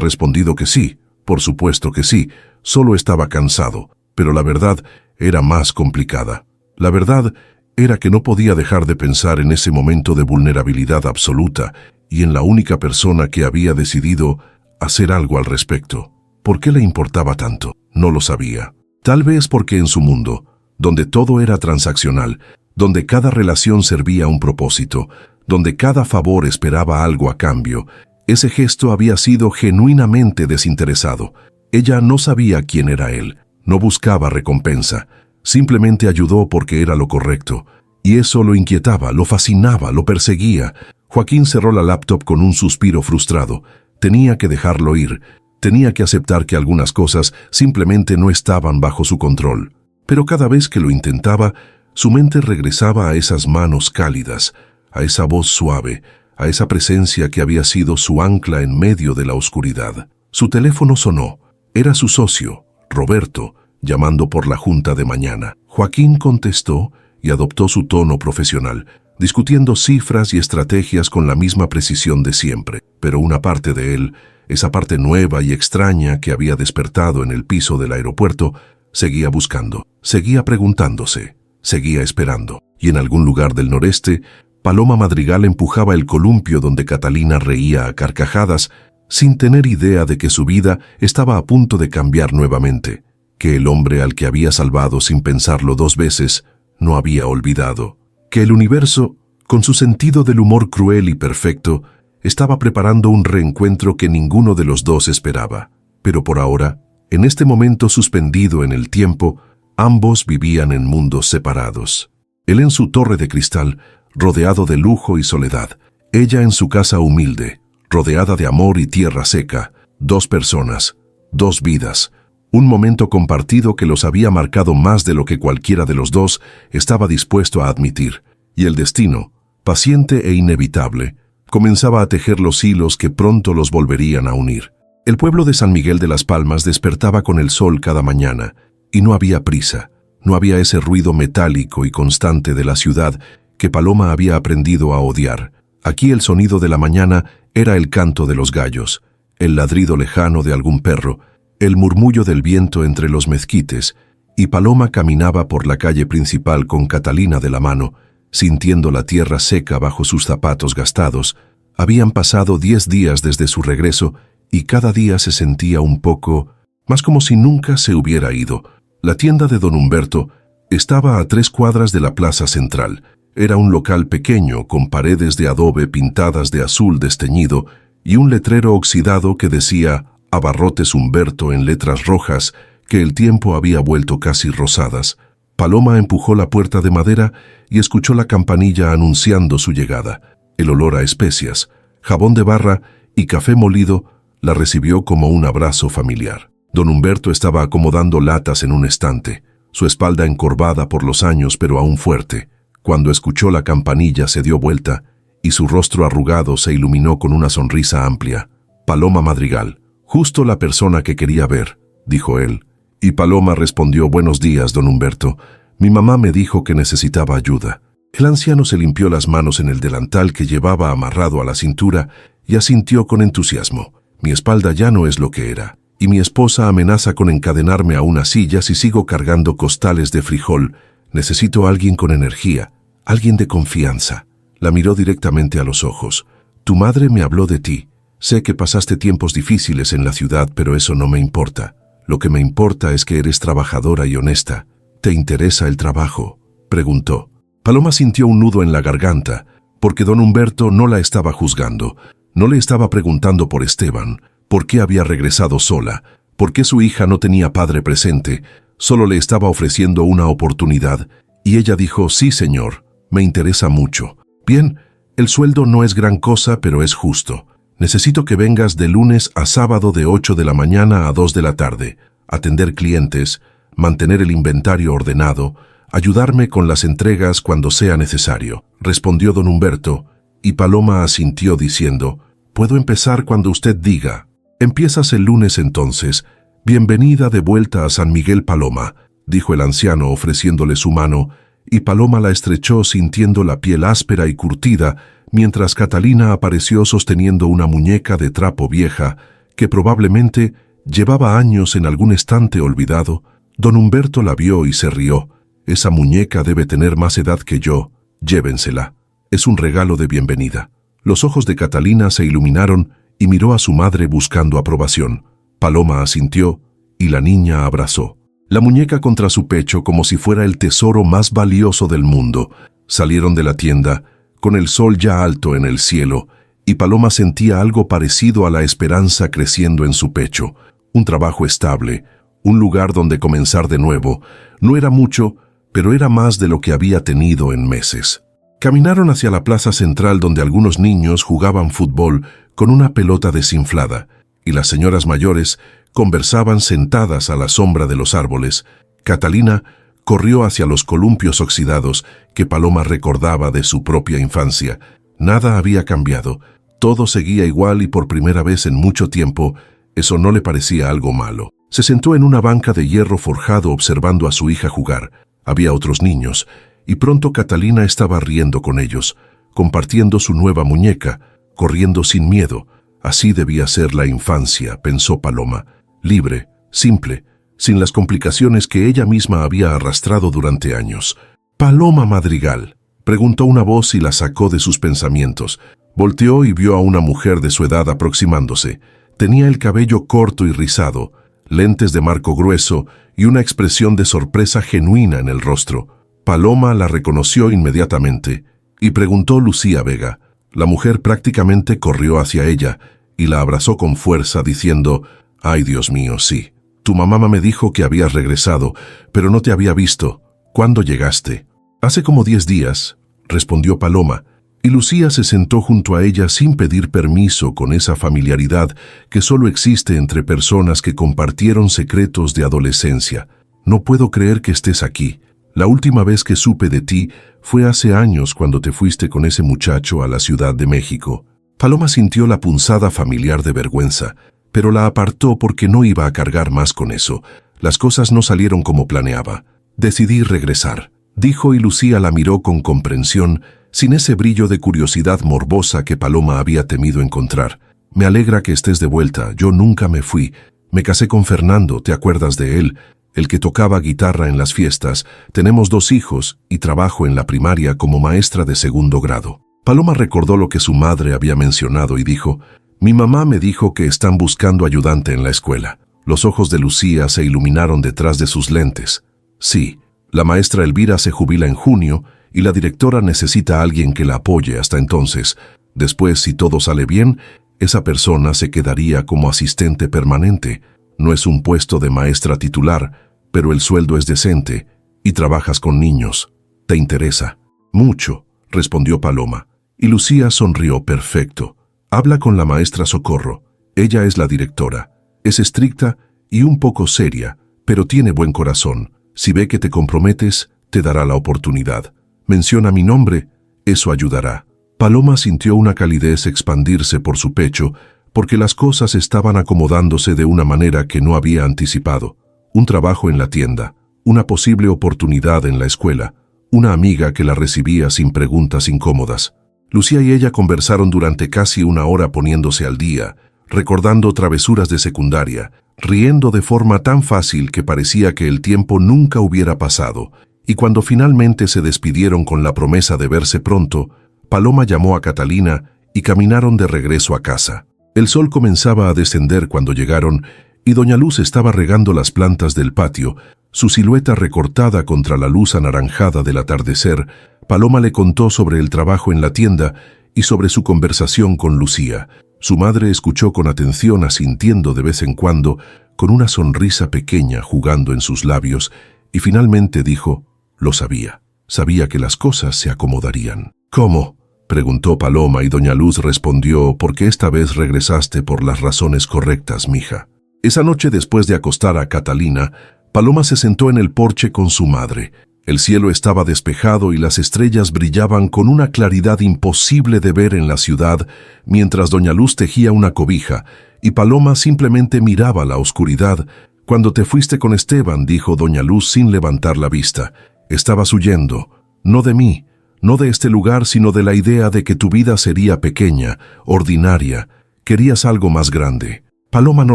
S1: respondido que sí, por supuesto que sí, solo estaba cansado. Pero la verdad era más complicada. La verdad era que no podía dejar de pensar en ese momento de vulnerabilidad absoluta y en la única persona que había decidido hacer algo al respecto. ¿Por qué le importaba tanto? No lo sabía. Tal vez porque en su mundo, donde todo era transaccional, donde cada relación servía a un propósito, donde cada favor esperaba algo a cambio, ese gesto había sido genuinamente desinteresado. Ella no sabía quién era él, no buscaba recompensa, simplemente ayudó porque era lo correcto. Y eso lo inquietaba, lo fascinaba, lo perseguía. Joaquín cerró la laptop con un suspiro frustrado. Tenía que dejarlo ir. Tenía que aceptar que algunas cosas simplemente no estaban bajo su control. Pero cada vez que lo intentaba, su mente regresaba a esas manos cálidas, a esa voz suave, a esa presencia que había sido su ancla en medio de la oscuridad. Su teléfono sonó. Era su socio, Roberto, llamando por la junta de mañana. Joaquín contestó y adoptó su tono profesional, discutiendo cifras y estrategias con la misma precisión de siempre. Pero una parte de él, esa parte nueva y extraña que había despertado en el piso del aeropuerto, seguía buscando, seguía preguntándose, seguía esperando. Y en algún lugar del noreste, Paloma Madrigal empujaba el columpio donde Catalina reía a carcajadas, sin tener idea de que su vida estaba a punto de cambiar nuevamente, que el hombre al que había salvado sin pensarlo 2 veces no había olvidado, que el universo, con su sentido del humor cruel y perfecto, estaba preparando un reencuentro que ninguno de los dos esperaba. Pero por ahora, en este momento suspendido en el tiempo, ambos vivían en mundos separados. Él en su torre de cristal, rodeado de lujo y soledad, ella en su casa humilde, rodeada de amor y tierra seca. 2 personas, 2 vidas, un momento compartido que los había marcado más de lo que cualquiera de los dos estaba dispuesto a admitir. Y el destino, paciente e inevitable, comenzaba a tejer los hilos que pronto los volverían a unir. El pueblo de San Miguel de las Palmas despertaba con el sol cada mañana, y no había prisa, no había ese ruido metálico y constante de la ciudad que Paloma había aprendido a odiar. Aquí el sonido de la mañana era el canto de los gallos, el ladrido lejano de algún perro, el murmullo del viento entre los mezquites, y Paloma caminaba por la calle principal con Catalina de la mano, sintiendo la tierra seca bajo sus zapatos gastados. Habían pasado 10 días desde su regreso y cada día se sentía un poco más como si nunca se hubiera ido. La tienda de don Humberto estaba a 3 cuadras de la plaza central. Era un local pequeño con paredes de adobe pintadas de azul desteñido y un letrero oxidado que decía Abarrotes Humberto en letras rojas que el tiempo había vuelto casi rosadas. Paloma empujó la puerta de madera y escuchó la campanilla anunciando su llegada. El olor a especias, jabón de barra y café molido la recibió como un abrazo familiar. Don Humberto estaba acomodando latas en un estante, su espalda encorvada por los años pero aún fuerte. Cuando escuchó la campanilla se dio vuelta y su rostro arrugado se iluminó con una sonrisa amplia. Paloma Madrigal. Justo la persona que quería ver, dijo él. Y Paloma respondió, buenos días, don Humberto. Mi mamá me dijo que necesitaba ayuda. El anciano se limpió las manos en el delantal que llevaba amarrado a la cintura y asintió con entusiasmo. Mi espalda ya no es lo que era, y mi esposa amenaza con encadenarme a una silla si sigo cargando costales de frijol. Necesito a alguien con energía, alguien de confianza. La miró directamente a los ojos. Tu madre me habló de ti. Sé que pasaste tiempos difíciles en la ciudad, pero eso no me importa. Lo que me importa es que eres trabajadora y honesta. ¿Te interesa el trabajo?, preguntó. Paloma sintió un nudo en la garganta, porque don Humberto no la estaba juzgando. No le estaba preguntando por Esteban, por qué había regresado sola, por qué su hija no tenía padre presente. Solo le estaba ofreciendo una oportunidad, y ella dijo, sí, señor, me interesa mucho. Bien, el sueldo no es gran cosa, pero es justo. Necesito que vengas de lunes a sábado de 8 de la mañana a 2 de la tarde, atender clientes, mantener el inventario ordenado, ayudarme con las entregas cuando sea necesario, respondió don Humberto, y Paloma asintió diciendo, «Puedo empezar cuando usted diga». «Empiezas el lunes entonces. Bienvenida de vuelta a San Miguel, Paloma», dijo el anciano ofreciéndole su mano, y Paloma la estrechó sintiendo la piel áspera y curtida, mientras Catalina apareció sosteniendo una muñeca de trapo vieja que probablemente llevaba años en algún estante olvidado. Don Humberto la vio y se rió. «Esa muñeca debe tener más edad que yo. Llévensela. Es un regalo de bienvenida». Los ojos de Catalina se iluminaron y miró a su madre buscando aprobación. Paloma asintió y la niña abrazó la muñeca contra su pecho como si fuera el tesoro más valioso del mundo. Salieron de la tienda, con el sol ya alto en el cielo, y Paloma sentía algo parecido a la esperanza creciendo en su pecho. Un trabajo estable, un lugar donde comenzar de nuevo. No era mucho, pero era más de lo que había tenido en meses. Caminaron hacia la plaza central donde algunos niños jugaban fútbol con una pelota desinflada, y las señoras mayores conversaban sentadas a la sombra de los árboles. Catalina corrió hacia los columpios oxidados que Paloma recordaba de su propia infancia. Nada había cambiado, todo seguía igual y por primera vez en mucho tiempo eso no le parecía algo malo. Se sentó en una banca de hierro forjado observando a su hija jugar. Había otros niños, y pronto Catalina estaba riendo con ellos, compartiendo su nueva muñeca, corriendo sin miedo. Así debía ser la infancia, pensó Paloma, libre, simple, sin las complicaciones que ella misma había arrastrado durante años. «Paloma Madrigal», preguntó una voz y la sacó de sus pensamientos. Volteó y vio a una mujer de su edad aproximándose. Tenía el cabello corto y rizado, lentes de marco grueso y una expresión de sorpresa genuina en el rostro. Paloma la reconoció inmediatamente y preguntó Lucía Vega. La mujer prácticamente corrió hacia ella y la abrazó con fuerza diciendo, «Ay, Dios mío, sí. Tu mamá me dijo que habías regresado, pero no te había visto. ¿Cuándo llegaste?» «Hace como 10 días», respondió Paloma, y Lucía se sentó junto a ella sin pedir permiso, con esa familiaridad que solo existe entre personas que compartieron secretos de adolescencia. «No puedo creer que estés aquí. La última vez que supe de ti fue hace años cuando te fuiste con ese muchacho a la Ciudad de México». Paloma sintió la punzada familiar de vergüenza, pero la apartó porque no iba a cargar más con eso. Las cosas no salieron como planeaba. «Decidí regresar», dijo, y Lucía la miró con comprensión, sin ese brillo de curiosidad morbosa que Paloma había temido encontrar. «Me alegra que estés de vuelta. Yo nunca me fui. Me casé con Fernando, ¿te acuerdas de él? El que tocaba guitarra en las fiestas. Tenemos 2 hijos y trabajo en la primaria como maestra de 2º grado». Paloma recordó lo que su madre había mencionado y dijo, «Mi mamá me dijo que están buscando ayudante en la escuela». Los ojos de Lucía se iluminaron detrás de sus lentes. «Sí, la maestra Elvira se jubila en junio y la directora necesita a alguien que la apoye hasta entonces. Después, si todo sale bien, esa persona se quedaría como asistente permanente. No es un puesto de maestra titular, pero el sueldo es decente y trabajas con niños. ¿Te interesa?» «Mucho», respondió Paloma, y Lucía sonrió. «Perfecto. Habla con la maestra Socorro. Ella es la directora. Es estricta y un poco seria, pero tiene buen corazón. Si ve que te comprometes, te dará la oportunidad. Menciona mi nombre, eso ayudará». Paloma sintió una calidez expandirse por su pecho, porque las cosas estaban acomodándose de una manera que no había anticipado. Un trabajo en la tienda, una posible oportunidad en la escuela, una amiga que la recibía sin preguntas incómodas. Lucía y ella conversaron durante casi 1 hora poniéndose al día, recordando travesuras de secundaria, riendo de forma tan fácil que parecía que el tiempo nunca hubiera pasado, y cuando finalmente se despidieron con la promesa de verse pronto, Paloma llamó a Catalina y caminaron de regreso a casa. El sol comenzaba a descender cuando llegaron y doña Luz estaba regando las plantas del patio, su silueta recortada contra la luz anaranjada del atardecer. Paloma le contó sobre el trabajo en la tienda y sobre su conversación con Lucía. Su madre escuchó con atención, asintiendo de vez en cuando, con una sonrisa pequeña jugando en sus labios, y finalmente dijo, «Lo sabía. Sabía que las cosas se acomodarían». «¿Cómo?», preguntó Paloma, y doña Luz respondió, «Porque esta vez regresaste por las razones correctas, mija». Esa noche, después de acostar a Catalina, Paloma se sentó en el porche con su madre. El cielo estaba despejado y las estrellas brillaban con una claridad imposible de ver en la ciudad, mientras doña Luz tejía una cobija, y Paloma simplemente miraba la oscuridad. «Cuando te fuiste con Esteban», dijo doña Luz sin levantar la vista, «estabas huyendo, no de mí, no de este lugar, sino de la idea de que tu vida sería pequeña, ordinaria. Querías algo más grande». Paloma no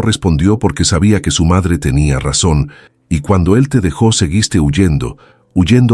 S1: respondió porque sabía que su madre tenía razón, y cuando él te dejó seguiste huyendo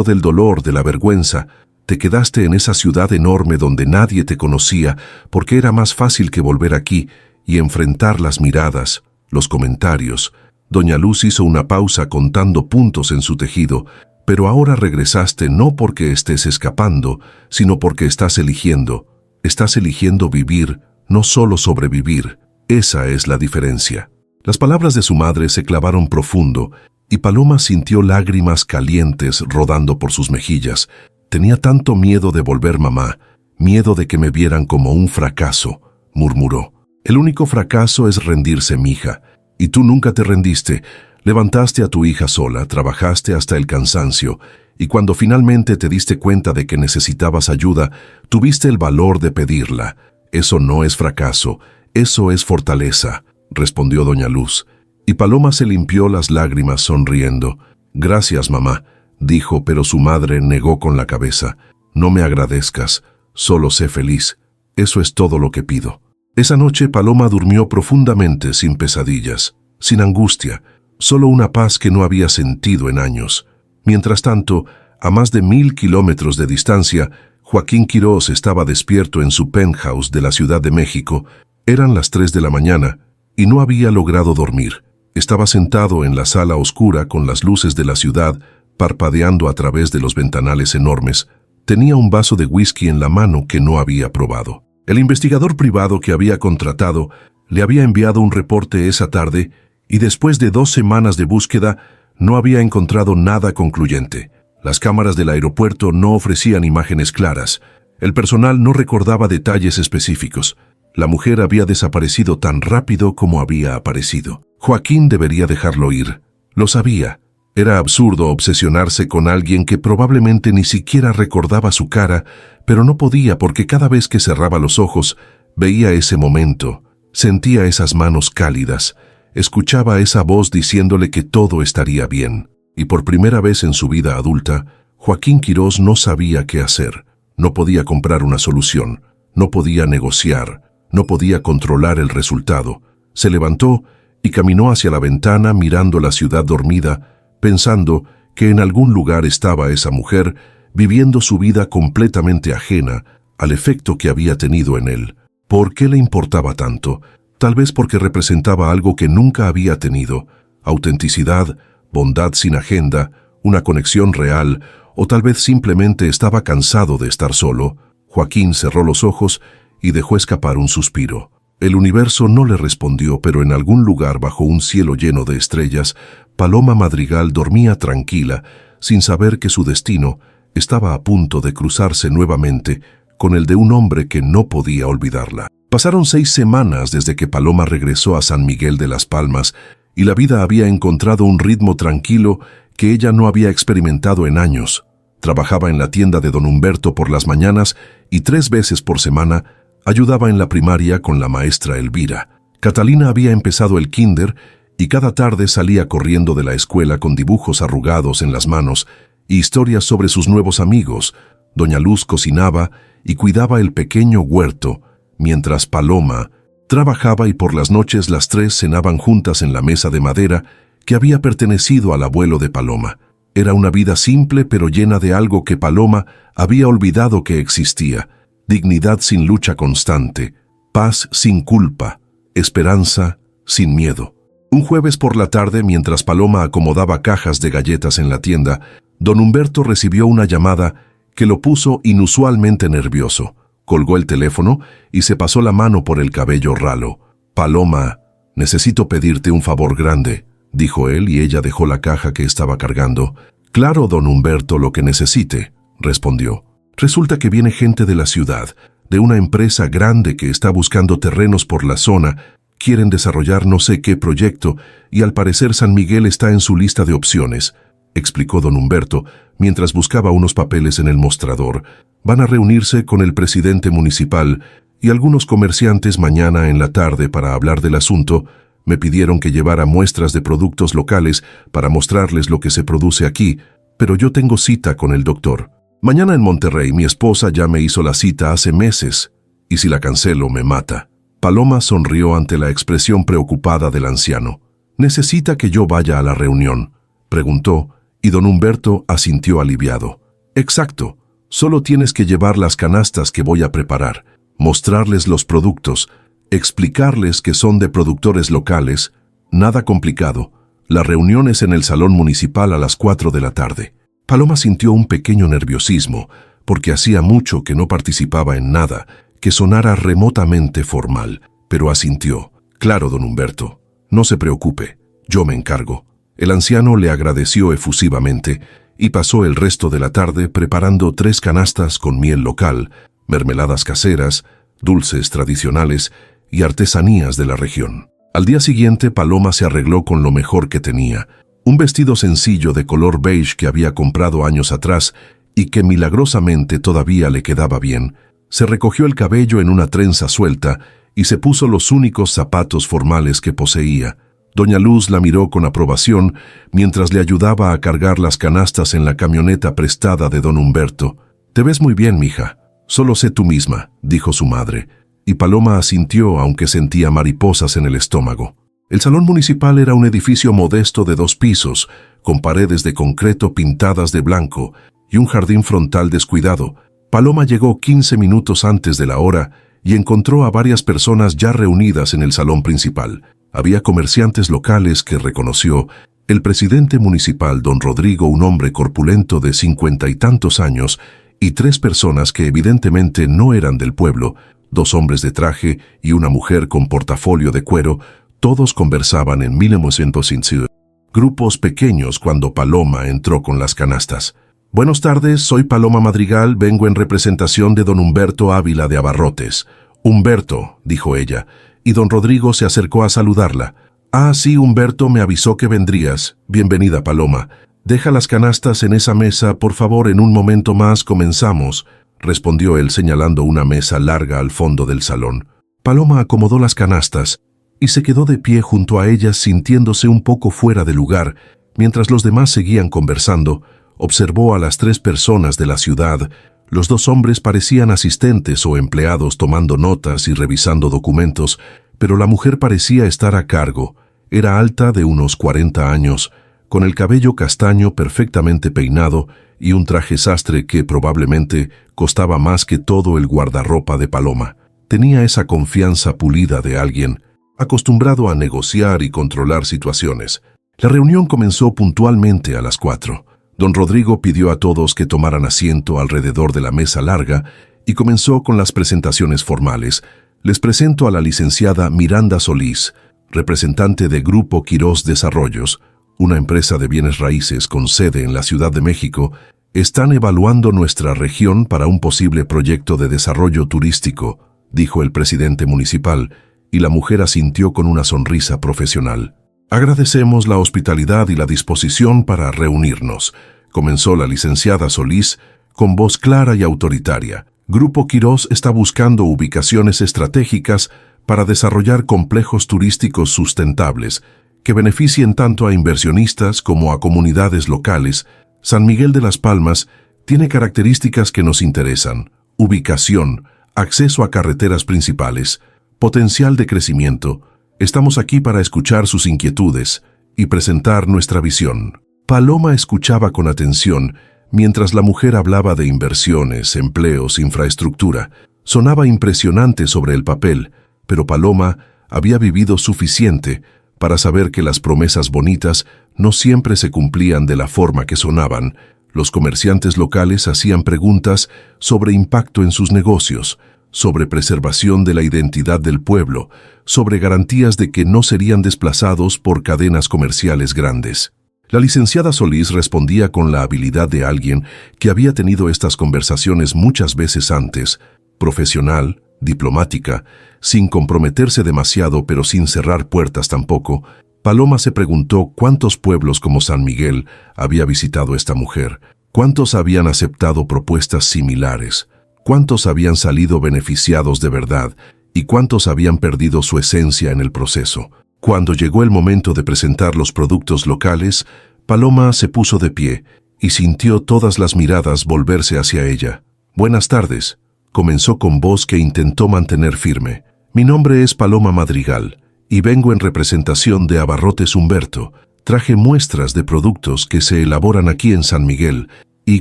S1: del dolor, de la vergüenza. Te quedaste en esa ciudad enorme donde nadie te conocía, porque era más fácil que volver aquí y enfrentar las miradas, los comentarios. Doña Luz hizo una pausa contando puntos en su tejido. «Pero ahora regresaste no porque estés escapando, sino porque estás eligiendo. Estás eligiendo vivir, no solo sobrevivir. Esa es la diferencia». Las palabras de su madre se clavaron profundo, y Paloma sintió lágrimas calientes rodando por sus mejillas. «Tenía tanto miedo de volver, mamá, miedo de que me vieran como un fracaso», murmuró. «El único fracaso es rendirse, mija. Y tú nunca te rendiste. Levantaste a tu hija sola, trabajaste hasta el cansancio, y cuando finalmente te diste cuenta de que necesitabas ayuda, tuviste el valor de pedirla. Eso no es fracaso, eso es fortaleza», respondió doña Luz. Y Paloma se limpió las lágrimas sonriendo. «Gracias, mamá», dijo, pero su madre negó con la cabeza. «No me agradezcas, solo sé feliz. Eso es todo lo que pido». Esa noche Paloma durmió profundamente, sin pesadillas, sin angustia, solo una paz que no había sentido en años. Mientras tanto, a más de 1000 kilómetros de distancia, Joaquín Quirós estaba despierto en su penthouse de la Ciudad de México. Eran las 3 de la mañana y no había logrado dormir. Estaba sentado en la sala oscura con las luces de la ciudad parpadeando a través de los ventanales enormes. Tenía un vaso de whisky en la mano que no había probado. El investigador privado que había contratado le había enviado un reporte esa tarde y después de 2 semanas de búsqueda no había encontrado nada concluyente. Las cámaras del aeropuerto no ofrecían imágenes claras. El personal no recordaba detalles específicos. La mujer había desaparecido tan rápido como había aparecido. Joaquín debería dejarlo ir. Lo sabía. Era absurdo obsesionarse con alguien que probablemente ni siquiera recordaba su cara, pero no podía porque cada vez que cerraba los ojos, veía ese momento, sentía esas manos cálidas, escuchaba esa voz diciéndole que todo estaría bien. Y por primera vez en su vida adulta, Joaquín Quirós no sabía qué hacer. No podía comprar una solución, no podía negociar, no podía controlar el resultado. Se levantó y caminó hacia la ventana mirando la ciudad dormida, pensando que en algún lugar estaba esa mujer viviendo su vida completamente ajena al efecto que había tenido en él. ¿Por qué le importaba tanto? Tal vez porque representaba algo que nunca había tenido: autenticidad, bondad sin agenda, una conexión real, o tal vez simplemente estaba cansado de estar solo. Joaquín cerró los ojos y dejó escapar un suspiro. El universo no le respondió, pero en algún lugar bajo un cielo lleno de estrellas, Paloma Madrigal dormía tranquila, sin saber que su destino estaba a punto de cruzarse nuevamente con el de un hombre que no podía olvidarla. Pasaron 6 semanas desde que Paloma regresó a San Miguel de las Palmas y la vida había encontrado un ritmo tranquilo que ella no había experimentado en años. Trabajaba en la tienda de don Humberto por las mañanas y 3 veces por semana ayudaba en la primaria con la maestra Elvira. Catalina había empezado el kinder y cada tarde salía corriendo de la escuela con dibujos arrugados en las manos y historias sobre sus nuevos amigos. Doña Luz cocinaba y cuidaba el pequeño huerto, mientras Paloma trabajaba, y por las noches las 3 cenaban juntas en la mesa de madera que había pertenecido al abuelo de Paloma. Era una vida simple pero llena de algo que Paloma había olvidado que existía: dignidad sin lucha constante, paz sin culpa, esperanza sin miedo. Un jueves por la tarde, mientras Paloma acomodaba cajas de galletas en la tienda, don Humberto recibió una llamada que lo puso inusualmente nervioso. Colgó el teléfono y se pasó la mano por el cabello ralo. «Paloma, necesito pedirte un favor grande», dijo él, y ella dejó la caja que estaba cargando. «Claro, don Humberto, lo que necesite», respondió. «Resulta que viene gente de la ciudad, de una empresa grande que está buscando terrenos por la zona. quieren desarrollar no sé qué proyecto y al parecer San Miguel está en su lista de opciones, explicó don Humberto mientras buscaba unos papeles en el mostrador. Van a reunirse con el presidente municipal y algunos comerciantes mañana en la tarde para hablar del asunto. Me pidieron que llevara muestras de productos locales para mostrarles lo que se produce aquí, pero yo tengo cita con el doctor. Mañana en Monterrey. Mi esposa ya me hizo la cita hace meses, y si la cancelo me mata. Paloma sonrió ante la expresión preocupada del anciano. ¿Necesita que yo vaya a la reunión?, preguntó, y don Humberto asintió aliviado. Exacto, solo tienes que llevar las canastas que voy a preparar, mostrarles los productos, explicarles que son de productores locales, nada complicado. La reunión es en el salón municipal a las 4 de la tarde. Paloma sintió un pequeño nerviosismo, porque hacía mucho que no participaba en nada que sonara remotamente formal, pero asintió. Claro, don Humberto, no se preocupe, yo me encargo. El anciano le agradeció efusivamente y pasó el resto de la tarde preparando 3 canastas con miel local, mermeladas caseras, dulces tradicionales y artesanías de la región. Al día siguiente, Paloma se arregló con lo mejor que tenía, un vestido sencillo de color beige que había comprado años atrás y que milagrosamente todavía le quedaba bien. Se recogió el cabello en una trenza suelta y se puso los únicos zapatos formales que poseía. Doña Luz la miró con aprobación mientras le ayudaba a cargar las canastas en la camioneta prestada de don Humberto. «Te ves muy bien, mija. Solo sé tú misma», dijo su madre, y Paloma asintió aunque sentía mariposas en el estómago. El salón municipal era un edificio modesto de 2 pisos, con paredes de concreto pintadas de blanco y un jardín frontal descuidado. Paloma llegó 15 minutos antes de la hora y encontró a varias personas ya reunidas en el salón principal. Había comerciantes locales que reconoció, el presidente municipal don Rodrigo, un hombre corpulento de 50 y tantos años, y 3 personas que evidentemente no eran del pueblo, 2 hombres de traje y una mujer con portafolio de cuero. Todos conversaban en 1905. Grupos pequeños cuando Paloma entró con las canastas. «Buenas tardes, soy Paloma Madrigal, vengo en representación de don Humberto Ávila de Abarrotes». «Humberto», dijo ella, y don Rodrigo se acercó a saludarla. «Ah, sí, Humberto me avisó que vendrías. Bienvenida, Paloma. Deja las canastas en esa mesa, por favor, en un momento más comenzamos», respondió él señalando una mesa larga al fondo del salón. Paloma acomodó las canastas y se quedó de pie junto a ellas sintiéndose un poco fuera de lugar. Mientras los demás seguían conversando, observó a las 3 personas de la ciudad. Los 2 hombres parecían asistentes o empleados tomando notas y revisando documentos, pero la mujer parecía estar a cargo. Era alta, de unos 40 años, con el cabello castaño perfectamente peinado y un traje sastre que probablemente costaba más que todo el guardarropa de Paloma. Tenía esa confianza pulida de alguien acostumbrado a negociar y controlar situaciones. La reunión comenzó puntualmente a las 4. Don Rodrigo pidió a todos que tomaran asiento alrededor de la mesa larga y comenzó con las presentaciones formales. Les presento a la licenciada Miranda Solís, representante de Grupo Quirós Desarrollos, una empresa de bienes raíces con sede en la Ciudad de México. Están evaluando nuestra región para un posible proyecto de desarrollo turístico, dijo el presidente municipal, y la mujer asintió con una sonrisa profesional. «Agradecemos la hospitalidad y la disposición para reunirnos», comenzó la licenciada Solís con voz clara y autoritaria. «Grupo Quirós está buscando ubicaciones estratégicas para desarrollar complejos turísticos sustentables que beneficien tanto a inversionistas como a comunidades locales. San Miguel de las Palmas tiene características que nos interesan: ubicación, acceso a carreteras principales, potencial de crecimiento. Estamos aquí para escuchar sus inquietudes y presentar nuestra visión». Paloma escuchaba con atención mientras la mujer hablaba de inversiones, empleos, infraestructura. Sonaba impresionante sobre el papel, pero Paloma había vivido suficiente para saber que las promesas bonitas no siempre se cumplían de la forma que sonaban. Los comerciantes locales hacían preguntas sobre impacto en sus negocios, sobre preservación de la identidad del pueblo, sobre garantías de que no serían desplazados por cadenas comerciales grandes. La licenciada Solís respondía con la habilidad de alguien que había tenido estas conversaciones muchas veces antes: profesional, diplomática, sin comprometerse demasiado pero sin cerrar puertas tampoco, Paloma se preguntó cuántos pueblos como San Miguel había visitado esta mujer, cuántos habían aceptado propuestas similares, cuántos habían salido beneficiados de verdad y cuántos habían perdido su esencia en el proceso. Cuando llegó el momento de presentar los productos locales, Paloma se puso de pie y sintió todas las miradas volverse hacia ella. «Buenas tardes», comenzó con voz que intentó mantener firme. «Mi nombre es Paloma Madrigal y vengo en representación de Abarrotes Humberto. Traje muestras de productos que se elaboran aquí en San Miguel y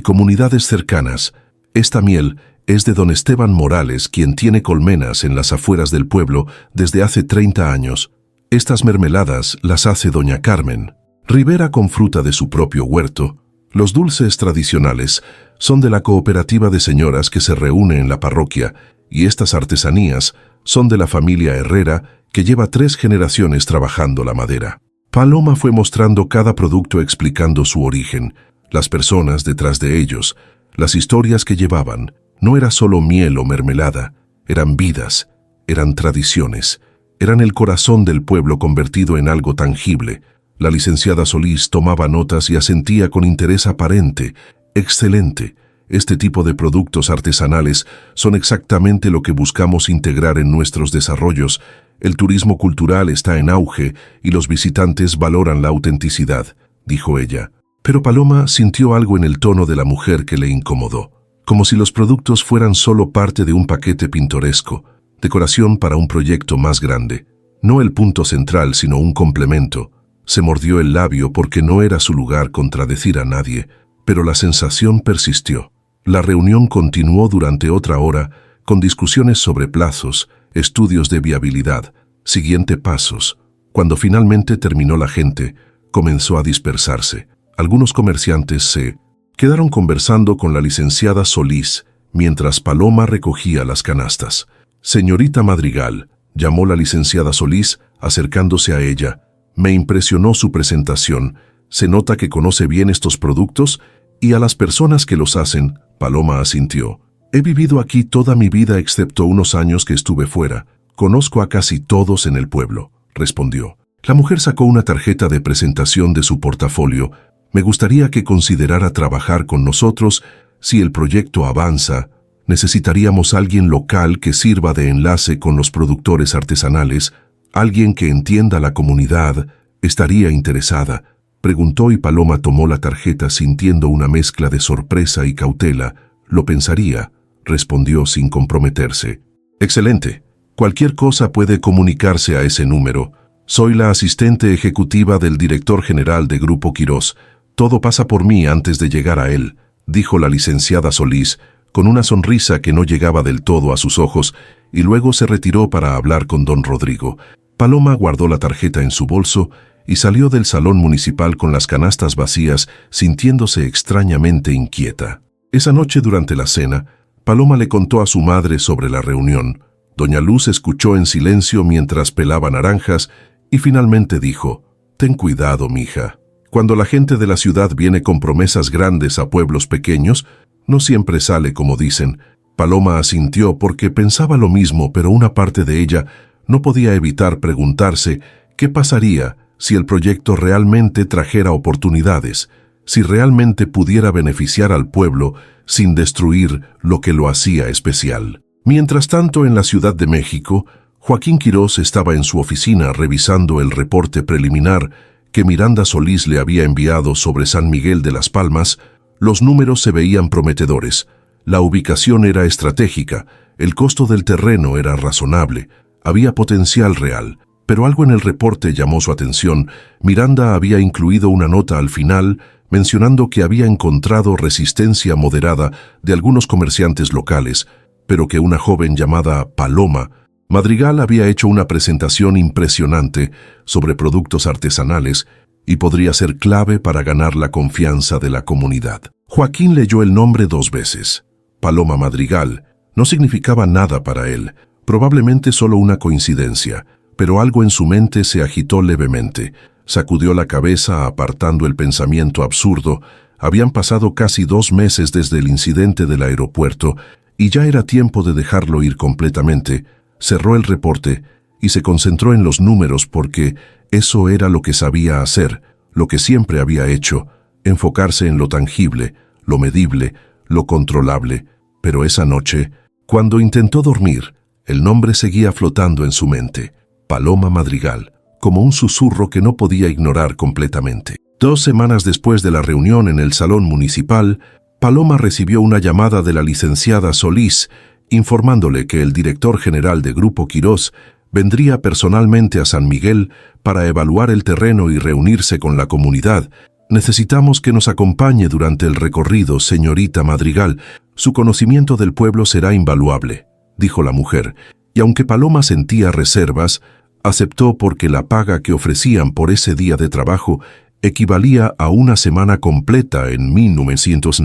S1: comunidades cercanas. Esta miel es de don Esteban Morales, quien tiene colmenas en las afueras del pueblo desde hace 30 años. Estas mermeladas las hace doña Carmen Rivera con fruta de su propio huerto. Los dulces tradicionales son de la cooperativa de señoras que se reúne en la parroquia y estas artesanías son de la familia Herrera que lleva 3 generaciones trabajando la madera». Paloma fue mostrando cada producto explicando su origen, las personas detrás de ellos, las historias que llevaban. No era solo miel o mermelada, eran vidas, eran tradiciones, eran el corazón del pueblo convertido en algo tangible. La licenciada Solís tomaba notas y asentía con interés aparente. «Excelente. Este tipo de productos artesanales son exactamente lo que buscamos integrar en nuestros desarrollos. El turismo cultural está en auge y los visitantes valoran la autenticidad», dijo ella. Pero Paloma sintió algo en el tono de la mujer que le incomodó, como si los productos fueran solo parte de un paquete pintoresco, decoración para un proyecto más grande. No el punto central, sino un complemento. Se mordió el labio porque no era su lugar contradecir a nadie, pero la sensación persistió. La reunión continuó durante otra hora, con discusiones sobre plazos, estudios de viabilidad, siguientes pasos. Cuando finalmente terminó la gente, comenzó a dispersarse. Algunos comerciantes se quedaron conversando con la licenciada Solís, mientras Paloma recogía las canastas. «Señorita Madrigal», llamó la licenciada Solís, acercándose a ella. «Me impresionó su presentación. Se nota que conoce bien estos productos y a las personas que los hacen». Paloma asintió. «He vivido aquí toda mi vida excepto unos años que estuve fuera. Conozco a casi todos en el pueblo», respondió. La mujer sacó una tarjeta de presentación de su portafolio. «Me gustaría que considerara trabajar con nosotros. Si el proyecto avanza, necesitaríamos alguien local que sirva de enlace con los productores artesanales, alguien que entienda la comunidad. ¿Estaría interesada?», preguntó y Paloma tomó la tarjeta sintiendo una mezcla de sorpresa y cautela. «Lo pensaría», respondió sin comprometerse. «Excelente. Cualquier cosa puede comunicarse a ese número. Soy la asistente ejecutiva del director general de Grupo Quirós. Todo pasa por mí antes de llegar a él», dijo la licenciada Solís, con una sonrisa que no llegaba del todo a sus ojos, y luego se retiró para hablar con don Rodrigo. Paloma guardó la tarjeta en su bolso y salió del salón municipal con las canastas vacías, sintiéndose extrañamente inquieta. Esa noche durante la cena, Paloma le contó a su madre sobre la reunión. Doña Luz escuchó en silencio mientras pelaba naranjas y finalmente dijo: «Ten cuidado, mija. Cuando la gente de la ciudad viene con promesas grandes a pueblos pequeños, no siempre sale como dicen». Paloma asintió porque pensaba lo mismo, pero una parte de ella no podía evitar preguntarse qué pasaría si el proyecto realmente trajera oportunidades, si realmente pudiera beneficiar al pueblo sin destruir lo que lo hacía especial. Mientras tanto, en la Ciudad de México, Joaquín Quirós estaba en su oficina revisando el reporte preliminar que Miranda Solís le había enviado sobre San Miguel de las Palmas. Los números se veían prometedores. La ubicación era estratégica, el costo del terreno era razonable, había potencial real. Pero algo en el reporte llamó su atención. Miranda había incluido una nota al final mencionando que había encontrado resistencia moderada de algunos comerciantes locales, pero que una joven llamada Paloma Madrigal había hecho una presentación impresionante sobre productos artesanales y podría ser clave para ganar la confianza de la comunidad. Joaquín leyó el nombre 2 veces. Paloma Madrigal no significaba nada para él, probablemente solo una coincidencia, pero algo en su mente se agitó levemente. Sacudió la cabeza apartando el pensamiento absurdo. Habían pasado casi 2 meses desde el incidente del aeropuerto y ya era tiempo de dejarlo ir completamente, cerró el reporte y se concentró en los números porque eso era lo que sabía hacer, lo que siempre había hecho, enfocarse en lo tangible, lo medible, lo controlable. Pero esa noche, cuando intentó dormir, el nombre seguía flotando en su mente, Paloma Madrigal, como un susurro que no podía ignorar completamente. 2 semanas después de la reunión en el salón municipal, Paloma recibió una llamada de la licenciada Solís, informándole que el director general de Grupo Quirós vendría personalmente a San Miguel para evaluar el terreno y reunirse con la comunidad. Necesitamos que nos acompañe durante el recorrido, señorita Madrigal. Su conocimiento del pueblo será invaluable, dijo la mujer, y aunque Paloma sentía reservas, aceptó porque la paga que ofrecían por ese día de trabajo equivalía a una semana completa en 1900.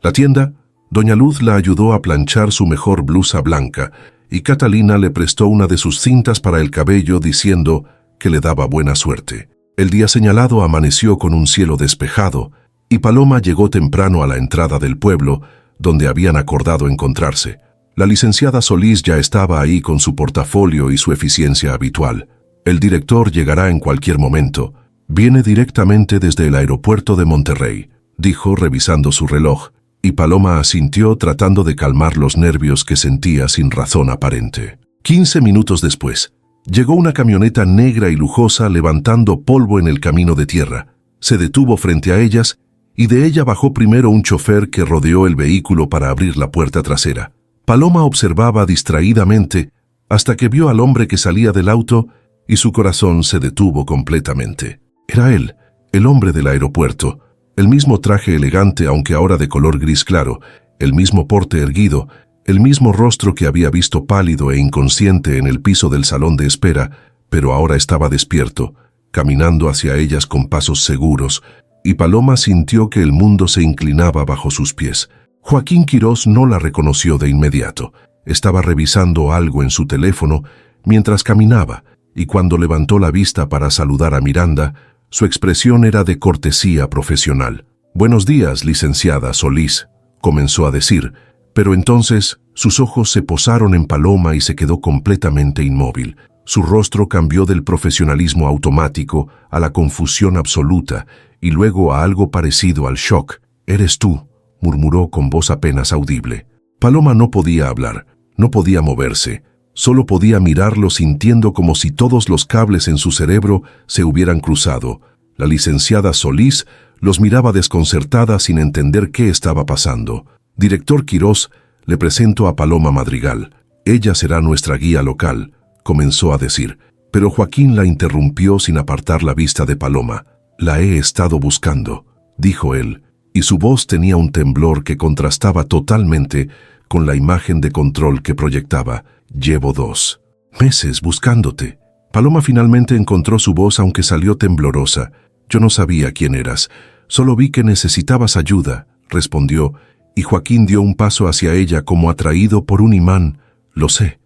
S1: La tienda, doña Luz la ayudó a planchar su mejor blusa blanca, y Catalina le prestó una de sus cintas para el cabello diciendo que le daba buena suerte. El día señalado amaneció con un cielo despejado, y Paloma llegó temprano a la entrada del pueblo, donde habían acordado encontrarse. La licenciada Solís ya estaba ahí con su portafolio y su eficiencia habitual. El director llegará en cualquier momento. Viene directamente desde el aeropuerto de Monterrey, dijo revisando su reloj, y Paloma asintió tratando de calmar los nervios que sentía sin razón aparente. 15 minutos después, llegó una camioneta negra y lujosa levantando polvo en el camino de tierra. Se detuvo frente a ellas y de ella bajó primero un chofer que rodeó el vehículo para abrir la puerta trasera. Paloma observaba distraídamente hasta que vio al hombre que salía del auto y su corazón se detuvo completamente. Era él, el hombre del aeropuerto, el mismo traje elegante aunque ahora de color gris claro, el mismo porte erguido, el mismo rostro que había visto pálido e inconsciente en el piso del salón de espera, pero ahora estaba despierto, caminando hacia ellas con pasos seguros, y Paloma sintió que el mundo se inclinaba bajo sus pies. Joaquín Quirós no la reconoció de inmediato. Estaba revisando algo en su teléfono mientras caminaba, y cuando levantó la vista para saludar a Miranda, su expresión era de cortesía profesional. «Buenos días, licenciada Solís», comenzó a decir, pero entonces sus ojos se posaron en Paloma y se quedó completamente inmóvil. Su rostro cambió del profesionalismo automático a la confusión absoluta y luego a algo parecido al shock. «¿Eres tú?», murmuró con voz apenas audible. Paloma no podía hablar, no podía moverse, solo podía mirarlo sintiendo como si todos los cables en su cerebro se hubieran cruzado. La licenciada Solís los miraba desconcertada sin entender qué estaba pasando. «Director Quirós, le presento a Paloma Madrigal. Ella será nuestra guía local», comenzó a decir, pero Joaquín la interrumpió sin apartar la vista de Paloma. «La he estado buscando», dijo él, y su voz tenía un temblor que contrastaba totalmente con la imagen de control que proyectaba. «Llevo 2 meses buscándote». Paloma finalmente encontró su voz aunque salió temblorosa. «Yo no sabía quién eras, solo vi que necesitabas ayuda», respondió, y Joaquín dio un paso hacia ella como atraído por un imán. Lo sé,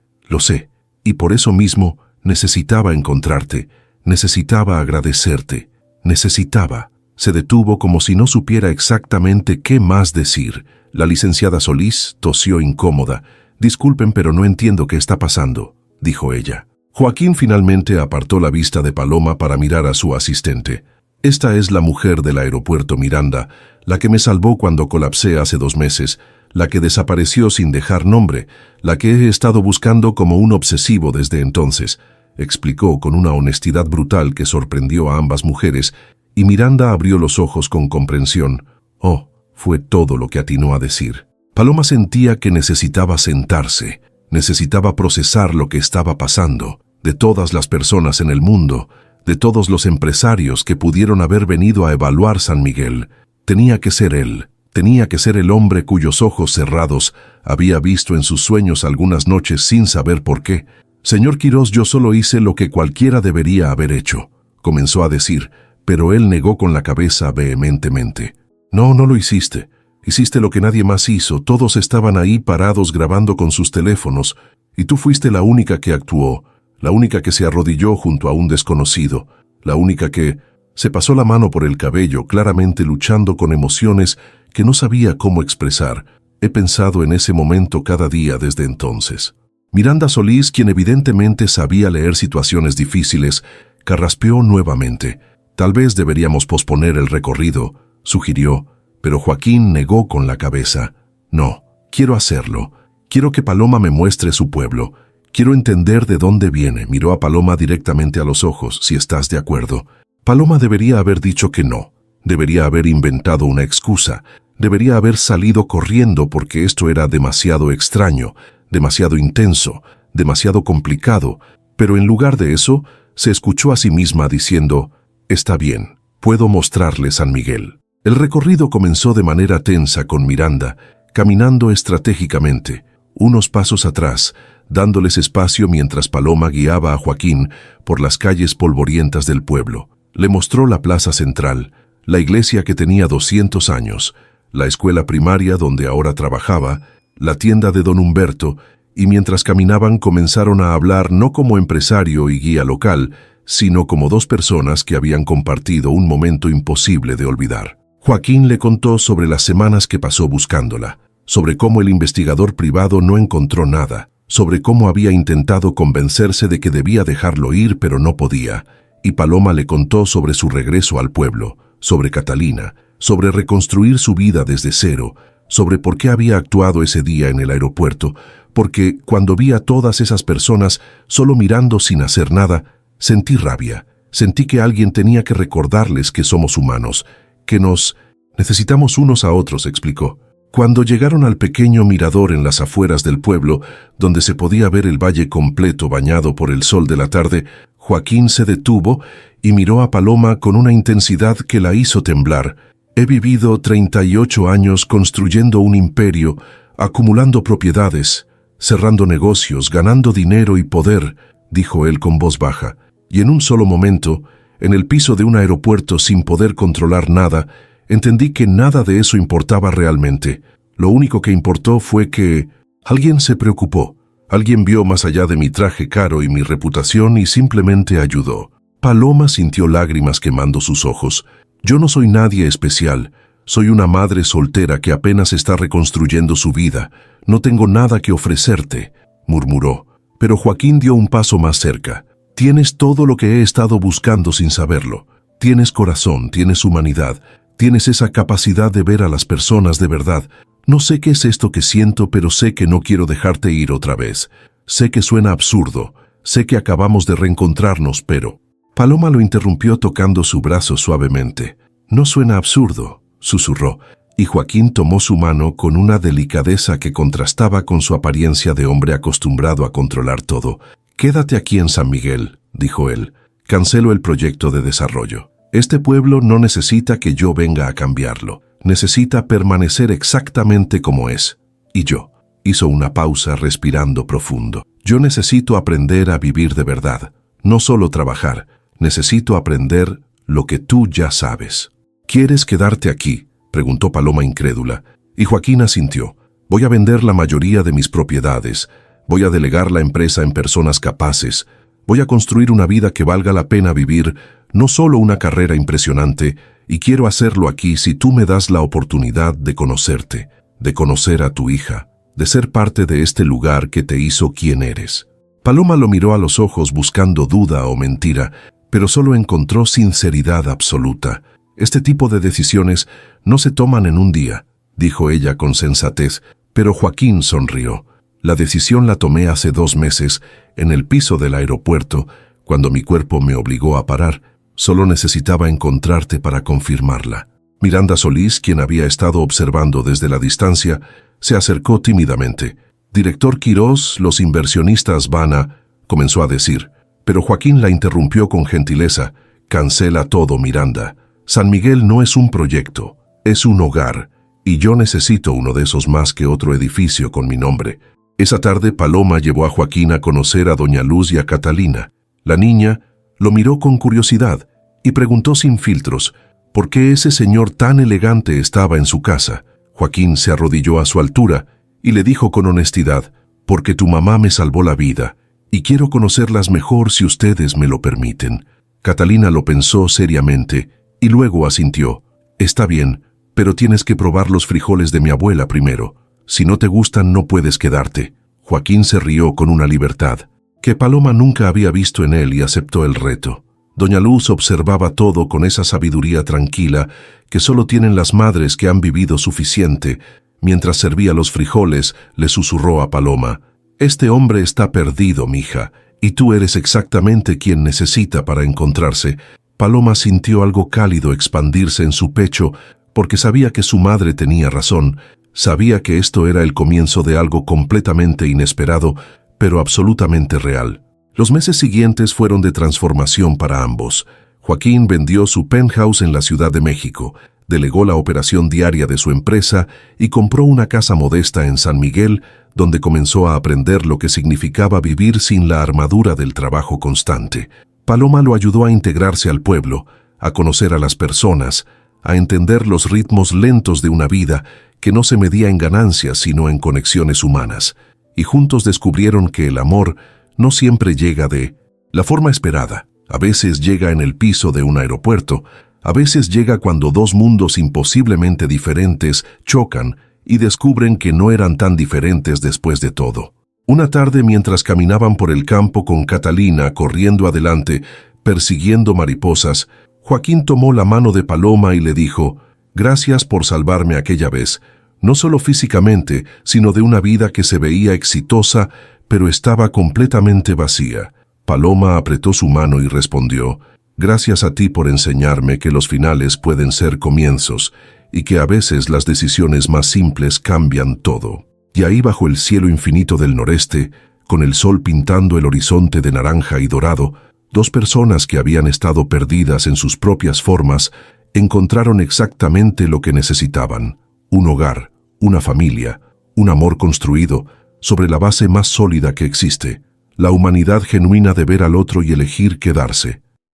S1: y por eso mismo necesitaba encontrarte, necesitaba agradecerte, necesitaba». Se detuvo como si no supiera exactamente qué más decir. La licenciada Solís tosió incómoda. «Disculpen, pero no entiendo qué está pasando», dijo ella. Joaquín finalmente apartó la vista de Paloma para mirar a su asistente. «Esta es la mujer del aeropuerto, Miranda, la que me salvó cuando colapsé hace 2 meses, la que desapareció sin dejar nombre, la que he estado buscando como un obsesivo desde entonces», explicó con una honestidad brutal que sorprendió a ambas mujeres, y Miranda abrió los ojos con comprensión. «Oh», fue todo lo que atinó a decir. Paloma sentía que necesitaba sentarse, necesitaba procesar lo que estaba pasando, de todas las personas en el mundo, de todos los empresarios que pudieron haber venido a evaluar San Miguel. Tenía que ser él, tenía que ser el hombre cuyos ojos cerrados había visto en sus sueños algunas noches sin saber por qué. «Señor Quirós, yo solo hice lo que cualquiera debería haber hecho», comenzó a decir, pero él negó con la cabeza vehementemente. «No, no lo hiciste. Hiciste lo que nadie más hizo. Todos estaban ahí parados grabando con sus teléfonos, y tú fuiste la única que actuó, la única que se arrodilló junto a un desconocido, la única que se pasó la mano por el cabello, claramente luchando con emociones que no sabía cómo expresar. He pensado en ese momento cada día desde entonces. Miranda Solís, quien evidentemente sabía leer situaciones difíciles, carraspeó nuevamente. Tal vez deberíamos posponer el recorrido, sugirió, pero Joaquín negó con la cabeza. No, quiero hacerlo. Quiero que Paloma me muestre su pueblo. Quiero entender de dónde viene. Miró a Paloma directamente a los ojos, si estás de acuerdo. Paloma debería haber dicho que no. Debería haber inventado una excusa. Debería haber salido corriendo porque esto era demasiado extraño, demasiado intenso, demasiado complicado. Pero en lugar de eso, se escuchó a sí misma diciendo: «Está bien, puedo mostrarle San Miguel». El recorrido comenzó de manera tensa con Miranda, caminando estratégicamente, unos pasos atrás, dándoles espacio mientras Paloma guiaba a Joaquín por las calles polvorientas del pueblo. Le mostró la plaza central, la iglesia que tenía 200 años, la escuela primaria donde ahora trabajaba, la tienda de don Humberto, y mientras caminaban comenzaron a hablar no como empresario y guía local, sino como dos personas que habían compartido un momento imposible de olvidar. Joaquín le contó sobre las semanas que pasó buscándola, sobre cómo el investigador privado no encontró nada, sobre cómo había intentado convencerse de que debía dejarlo ir pero no podía, y Paloma le contó sobre su regreso al pueblo, sobre Catalina, sobre reconstruir su vida desde cero, sobre por qué había actuado ese día en el aeropuerto, porque cuando vi a todas esas personas solo mirando sin hacer nada, sentí rabia, sentí que alguien tenía que recordarles que somos humanos, que nos necesitamos unos a otros, explicó. Cuando llegaron al pequeño mirador en las afueras del pueblo, donde se podía ver el valle completo bañado por el sol de la tarde, Joaquín se detuvo y miró a Paloma con una intensidad que la hizo temblar. He vivido 38 años construyendo un imperio, acumulando propiedades, cerrando negocios, ganando dinero y poder, dijo él con voz baja, y en un solo momento, en el piso de un aeropuerto sin poder controlar nada, entendí que nada de eso importaba realmente. Lo único que importó fue que alguien se preocupó. Alguien vio más allá de mi traje caro y mi reputación y simplemente ayudó. Paloma sintió lágrimas quemando sus ojos. Yo no soy nadie especial. Soy una madre soltera que apenas está reconstruyendo su vida. No tengo nada que ofrecerte, murmuró. Pero Joaquín dio un paso más cerca. Tienes todo lo que he estado buscando sin saberlo. Tienes corazón, tienes humanidad, tienes esa capacidad de ver a las personas de verdad. No sé qué es esto que siento, pero sé que no quiero dejarte ir otra vez. Sé que suena absurdo, sé que acabamos de reencontrarnos, pero... Paloma lo interrumpió tocando su brazo suavemente. No suena absurdo, susurró, y Joaquín tomó su mano con una delicadeza que contrastaba con su apariencia de hombre acostumbrado a controlar todo. Quédate aquí en San Miguel, dijo él. Cancelo el proyecto de desarrollo. Este pueblo no necesita que yo venga a cambiarlo. Necesita permanecer exactamente como es. Y yo. Hizo una pausa respirando profundo. Yo necesito aprender a vivir de verdad. No solo trabajar. Necesito aprender lo que tú ya sabes. ¿Quieres quedarte aquí?, preguntó Paloma incrédula. Y Joaquín asintió. Voy a vender la mayoría de mis propiedades. Voy a delegar la empresa en personas capaces. Voy a construir una vida que valga la pena vivir, no solo una carrera impresionante, y quiero hacerlo aquí si tú me das la oportunidad de conocerte, de conocer a tu hija, de ser parte de este lugar que te hizo quien eres. Paloma lo miró a los ojos buscando duda o mentira, pero solo encontró sinceridad absoluta. Este tipo de decisiones no se toman en un día, dijo ella con sensatez, pero Joaquín sonrió. La decisión la tomé hace 2 meses, en el piso del aeropuerto, cuando mi cuerpo me obligó a parar. Solo necesitaba encontrarte para confirmarla. Miranda Solís, quien había estado observando desde la distancia, se acercó tímidamente. Director Quirós, los inversionistas van a... comenzó a decir, pero Joaquín la interrumpió con gentileza. Cancela todo, Miranda. San Miguel no es un proyecto, es un hogar, y yo necesito uno de esos más que otro edificio con mi nombre. Esa tarde Paloma llevó a Joaquín a conocer a doña Luz y a Catalina. La niña lo miró con curiosidad y preguntó sin filtros por qué ese señor tan elegante estaba en su casa. Joaquín se arrodilló a su altura y le dijo con honestidad, porque tu mamá me salvó la vida y quiero conocerlas mejor si ustedes me lo permiten. Catalina lo pensó seriamente y luego asintió. Está bien, pero tienes que probar los frijoles de mi abuela primero. Si no te gustan, no puedes quedarte. Joaquín se rió con una libertad que Paloma nunca había visto en él y aceptó el reto. Doña Luz observaba todo con esa sabiduría tranquila que solo tienen las madres que han vivido suficiente. Mientras servía los frijoles, le susurró a Paloma: «Este hombre está perdido, mija, y tú eres exactamente quien necesita para encontrarse». Paloma sintió algo cálido expandirse en su pecho porque sabía que su madre tenía razón. Sabía que esto era el comienzo de algo completamente inesperado, pero absolutamente real. Los meses siguientes fueron de transformación para ambos. Joaquín vendió su penthouse en la Ciudad de México, delegó la operación diaria de su empresa y compró una casa modesta en San Miguel, donde comenzó a aprender lo que significaba vivir sin la armadura del trabajo constante. Paloma lo ayudó a integrarse al pueblo, a conocer a las personas, a entender los ritmos lentos de una vida que no se medía en ganancias sino en conexiones humanas. Y juntos descubrieron que el amor no siempre llega de la forma esperada. A veces llega en el piso de un aeropuerto, a veces llega cuando dos mundos imposiblemente diferentes chocan y descubren que no eran tan diferentes después de todo. Una tarde, mientras caminaban por el campo con Catalina corriendo adelante, persiguiendo mariposas, Joaquín tomó la mano de Paloma y le dijo: «Gracias por salvarme aquella vez, no solo físicamente, sino de una vida que se veía exitosa, pero estaba completamente vacía». Paloma apretó su mano y respondió: «Gracias a ti por enseñarme que los finales pueden ser comienzos y que a veces las decisiones más simples cambian todo». Y ahí, bajo el cielo infinito del noreste, con el sol pintando el horizonte de naranja y dorado, dos personas que habían estado perdidas en sus propias formas encontraron exactamente lo que necesitaban: un hogar, una familia, un amor construido sobre la base más sólida que existe, la humanidad genuina de ver al otro y elegir quedarse.